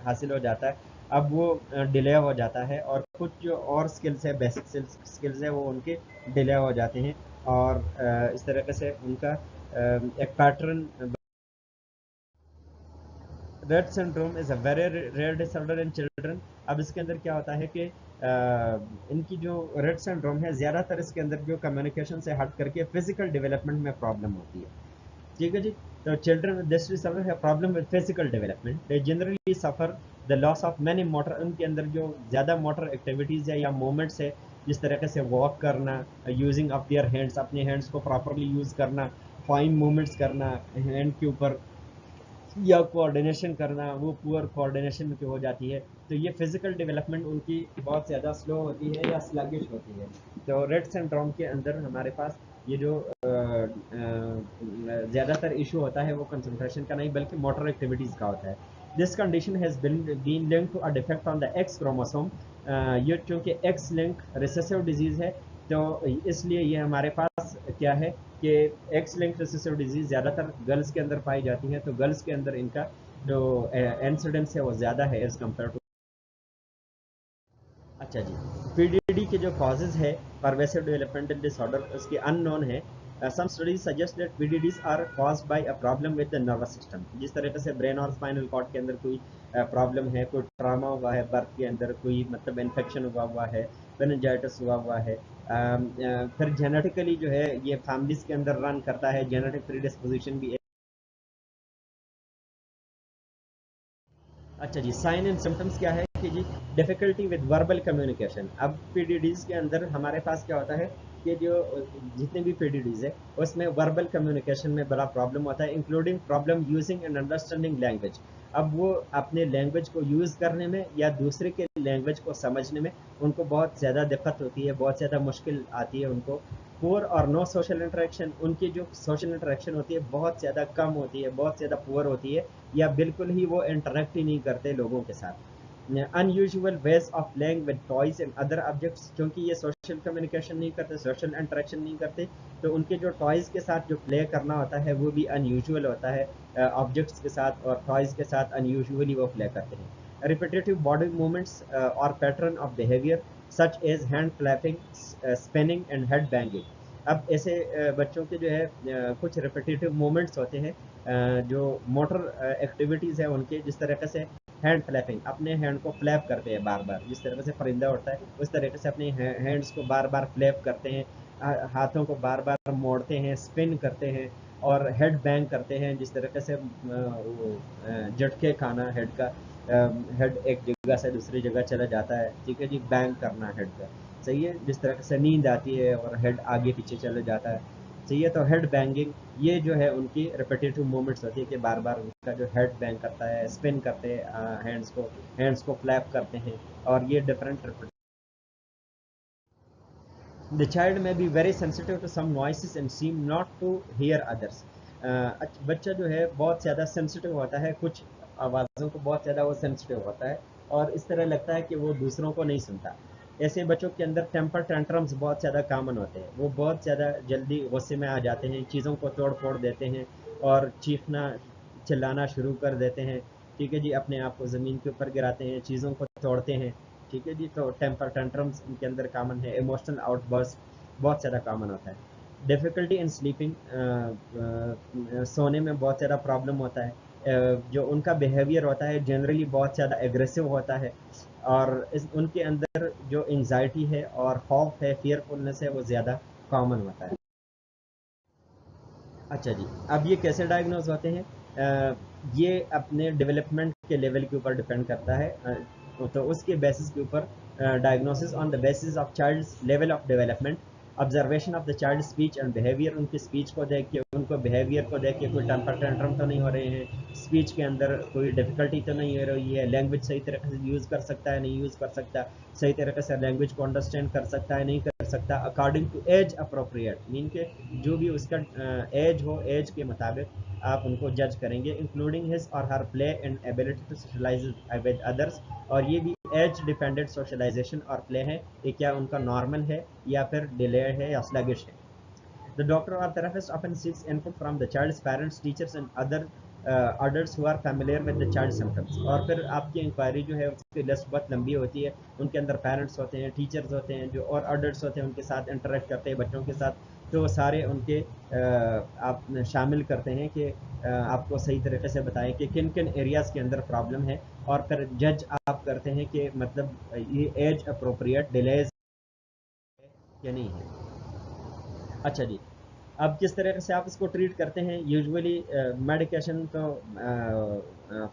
A: हासिल हो जाता है, अब वो डिले हो जाता है, और कुछ जो और स्किल्स है, बेसिक स्किल्स है, वो उनके डिले हो जाते हैं, और इस तरीके से उनका एक pattern. Rett syndrome is a very rare disorder in children. अब इसके अंदर क्या होता है कि इनकी जो रेट सिंड्रोम है ज़्यादातर इसके अंदर जो कम्युनिकेशन से हट करके फिजिकल डेवलपमेंट में प्रॉब्लम होती है, ठीक है जी। तो children with this disorder have problem with physical development, they generally suffer the loss of many motor, उनके अंदर जो ज़्यादा मोटर एक्टिविटीज़ है या मूवमेंट्स है, जिस तरीके से वॉक करना, यूजिंग ऑफ देयर हैंड्स, अपने हैंड्स को प्रॉपरली यूज़ करना, फाइन मूवमेंट्स करना हैंड के ऊपर, या कोऑर्डिनेशन करना, वो पुअर कोऑर्डिनेशन की हो जाती है, तो ये फिजिकल डेवलपमेंट उनकी बहुत ज़्यादा स्लो होती है या स्लगिश होती है। तो रेट सिंड्रोम के अंदर हमारे पास ये जो ज़्यादातर इशू होता है वो कंसंट्रेशन का नहीं बल्कि मोटर एक्टिविटीज़ का होता है। This condition has been linked to a defect on the X chromosome, ये चूँकि एक्स लिंक रिसेसिव डिजीज़ है, तो इसलिए ये हमारे पास क्या है कि एक्स लिंक्ड रिसेसिव डिजीज़ ज़्यादातर गर्ल्स के अंदर पाई जाती है, तो गर्ल्स के अंदर इनका जो इंसिडेंस है वो ज़्यादा है एज़ कम्पेयर टू। अच्छा जी, PDD के जो कॉजेज़ है परवेसिव डेवलपमेंटल डिसऑर्डर उसके अननोन है। Some studies suggest that PDDs are caused by a problem with the nervous system, जिस तरीके से ब्रेन और स्पाइनल कॉर्ड के अंदर कोई प्रॉब्लम है, कोई ट्रामा हुआ है बर्थ के अंदर, कोई मतलब इन्फेक्शन हुआ हुआ है, मेनिंजाइटिस हुआ हुआ है, फिर जेनेटिकली जो है ये फैमिलीज के अंदर रन करता है, जेनेटिक प्रीडिस्पोजिशन भी। अच्छा जी, साइन एंड सिम्टम्स क्या है कि जी डिफ़िकल्टी विद वर्बल कम्युनिकेशन। अब पीडीडीज़ के अंदर हमारे पास क्या होता है कि जो जितने भी पीडीडीज़ है उसमें वर्बल कम्युनिकेशन में बड़ा प्रॉब्लम होता है, including problem using and understanding language. अब वो अपने लैंग्वेज को यूज़ करने में या दूसरे के लैंग्वेज को समझने में उनको बहुत ज़्यादा दिक्कत होती है, बहुत ज़्यादा मुश्किल आती है उनको। पुअर और नो सोशल इंटरेक्शन, उनकी जो सोशल इंटरेक्शन होती है बहुत ज़्यादा कम होती है, बहुत ज़्यादा पुअर होती है, या बिल्कुल ही वो इंटरेक्ट ही नहीं करते लोगों के साथ। Unusual ways of playing with toys and other objects, क्योंकि ये सोशल कम्युनिकेशन नहीं करते, सोशल इंटरेक्शन नहीं करते, तो उनके जो टॉयज़ के साथ जो प्ले करना होता है वो भी अनयूजुअल होता है, ऑब्जेक्ट्स के साथ और टॉयज़ के साथ अनयूजुअली वो प्ले करते हैं। repetitive body movements or pattern of behavior such as hand flapping, spinning and head banging. अब ऐसे बच्चों के जो है कुछ रिपीटेटिव मूवमेंट्स होते हैं, जो मोटर एक्टिविटीज़ है उनके, जिस तरीके से हैंड फ्लैपिंग, अपने हैंड को फ्लैप करते हैं बार बार, जिस तरीके से परिंदा उड़ता है उस तरीके से अपने हैंड्स को बार बार फ्लैप करते हैं, हाथों को बार बार मोड़ते हैं, स्पिन करते हैं और हेड बैंग करते हैं, जिस तरीके से झटके खाना हेड का, हेड एक जगह से दूसरी जगह चला जाता है, ठीक है जी, बैंग करना हेड का, सही है, जिस तरह से नींद आती है और हेड आगे पीछे चले जाता है, सही है। तो हेड बैंगिंग ये जो है उनकी रिपीटेटिव मूवमेंट्स होती है कि बार बार उनका जो हेड बैंग करता है, स्पिन करते हैं हैंड्स को फ्लैप करते हैं, और ये different. The child may be very sensitive to some noises and seem not to hear others. बच्चा जो है बहुत ज़्यादा सेंसिटिव होता है, कुछ आवाज़ों को बहुत ज़्यादा वो सेंसिटिव होता है और इस तरह लगता है कि वो दूसरों को नहीं सुनता। ऐसे बच्चों के अंदर टेम्पर टेंट्रम्स बहुत ज़्यादा कॉमन होते हैं, वो बहुत ज़्यादा जल्दी गुस्से में आ जाते हैं, चीज़ों को तोड़ फोड़ देते हैं और चीखना चिल्लाना शुरू कर देते हैं, ठीक है जी, अपने आप को ज़मीन के ऊपर गिराते हैं, चीज़ों को तोड़ते हैं, ठीक है जी। तो टेम्पर टेंट्रम्स इनके अंदर कॉमन है। इमोशनल आउटबर्स्ट बहुत ज़्यादा कॉमन होता है। डिफ़िकल्टी इन स्लीपिंग, सोने में बहुत ज़्यादा प्रॉब्लम होता है। जो उनका बिहेवियर होता है जनरली बहुत ज़्यादा एग्रेसिव होता है और उनके अंदर जो एंग्जाइटी है और खौफ है, फियरफुलनेस है, वो ज़्यादा कॉमन होता है। अच्छा जी, अब ये कैसे डायग्नोज होते हैं? ये अपने डेवलपमेंट के लेवल के ऊपर डिपेंड करता है, तो उसके बेसिस के ऊपर diagnosis on the basis of child's level of development, observation of the child speech and behaviour, उनकी स्पीच को देख के, उनको बिहेवियर को देख के कोई टेम्पर टेंट्रम तो नहीं हो रहे हैं, स्पीच के अंदर कोई डिफिकल्टी तो नहीं हो रही है, लैंग्वेज सही तरीके से यूज़ कर सकता है नहीं यूज़ कर सकता, सही तरीके से लैंग्वेज को अंडरस्टैंड कर सकता है नहीं कर सकता, according to age appropriate, mean के जो भी उसका एज हो, एज के मुताबिक आप उनको जज करेंगे, इंक्लूडिंग हिज और her play and ability to socialise with others, और ये भी एज डिपेंडेंट सोशलाइजेशन और प्ले है, ये क्या उनका नॉर्मल है या फिर डिले है या स्लगिश है। The doctor or therapist often seeks input from the child's parents, teachers and other adults who are familiar with the child symptoms. और फिर आपकी इंक्वायरी जो है उसकी लिस्ट बहुत लंबी होती है, उनके अंदर पेरेंट्स होते हैं, टीचर्स होते हैं, जो और अडल्ट्स होते हैं उनके साथ इंटरेक्ट करते हैं बच्चों के साथ, तो सारे उनके आप शामिल करते हैं कि आपको सही तरीके से बताएं कि किन किन एरियाज़ के अंदर प्रॉब्लम है, और फिर जज आप करते हैं कि मतलब ये एज अप्रोप्रिएट डिलेज या नहीं है। अच्छा जी, अब किस तरह से आप इसको ट्रीट करते हैं? यूजुअली मेडिकेशन तो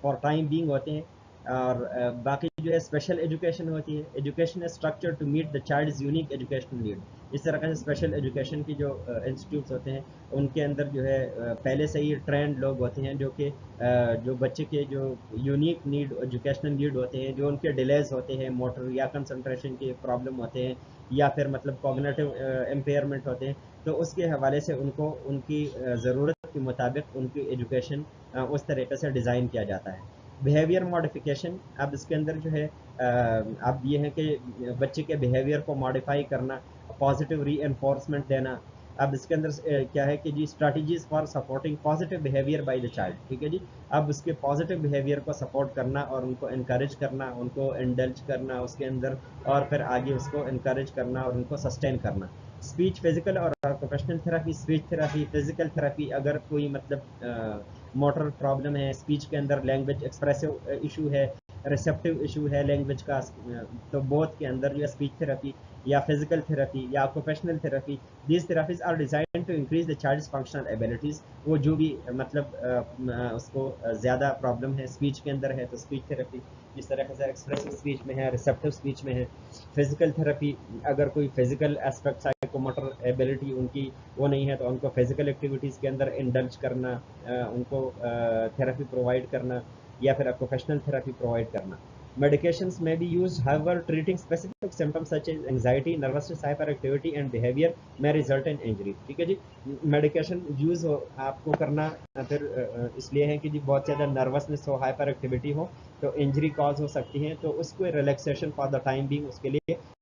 A: फॉर टाइम बीइंग होते हैं, और बाकी जो है स्पेशल एजुकेशन होती है। Education is structure to meet the child's unique educational need. इस तरह से स्पेशल एजुकेशन की जो इंस्टीट्यूट्स होते हैं उनके अंदर जो है पहले से ही ट्रेंड लोग होते हैं, जो कि जो बच्चे के जो यूनिक नीड एजुकेशनल नीड होते हैं, जो उनके डिलेज होते हैं, मोटर या कंसंट्रेशन के प्रॉब्लम होते हैं, या फिर मतलब कॉग्निटिव इम्पेयरमेंट होते हैं, तो उसके हवाले से उनको उनकी ज़रूरत के मुताबिक उनकी एजुकेशन उस तरीके से डिज़ाइन किया जाता है। बिहेवियर मॉडिफिकेशन, अब इसके अंदर जो है अब ये है कि बच्चे के बिहेवियर को मॉडिफाई करना, पॉजिटिव री एनफोर्समेंट देना। अब इसके अंदर क्या है कि जी strategies for supporting positive behaviour by the child, ठीक है जी। अब उसके पॉजिटिव बिहेवियर को सपोर्ट करना और उनको इनकरेज करना, उनको इंडल्ज करना उसके अंदर, और फिर आगे उसको इनकरेज करना और उनको सस्टेन करना। स्पीच फिजिकल और professional therapy, speech therapy, physical therapy, अगर कोई मतलब मोटर प्रॉब्लम है, स्पीच के अंदर लैंग्वेज एक्सप्रेसिव इशू है, रिसेप्टिव इशू है लैंग्वेज का, तो बोथ के अंदर जो स्पीच थेरेपी या फिजिकल थेरेपी या occupational therapy, these therapies are design to increase the child's functional abilities. वो जो भी मतलब उसको ज़्यादा प्रॉब्लम है स्पीच के अंदर है तो स्पीच थेरेपी, जिस तरह से एक्सप्रेसिव स्पीच में है, रिसेप्टिव स्पीच में है। फिजिकल थेरेपी, अगर कोई फिजिकल एस्पेक्ट साइकोमोटर एबिलिटी उनकी वो नहीं है तो उनको फिजिकल एक्टिविटीज़ के अंदर इंडल्ज करना, उनको थेरेपी प्रोवाइड करना, या फिर प्रोफेशनल थेरेपी प्रोवाइड करना। Medications may be used, however, treating specific symptoms such as anxiety, nervousness, hyperactivity and behavior may result in injury। ठीक है जी, मेडिकेशन यूज़ हो आपको करना फिर इसलिए है कि जी बहुत ज़्यादा नर्वसनेस हो, हाइपर एक्टिविटी हो तो इंजरी कॉज हो सकती है, तो उसको relaxation for the time being उसके लिए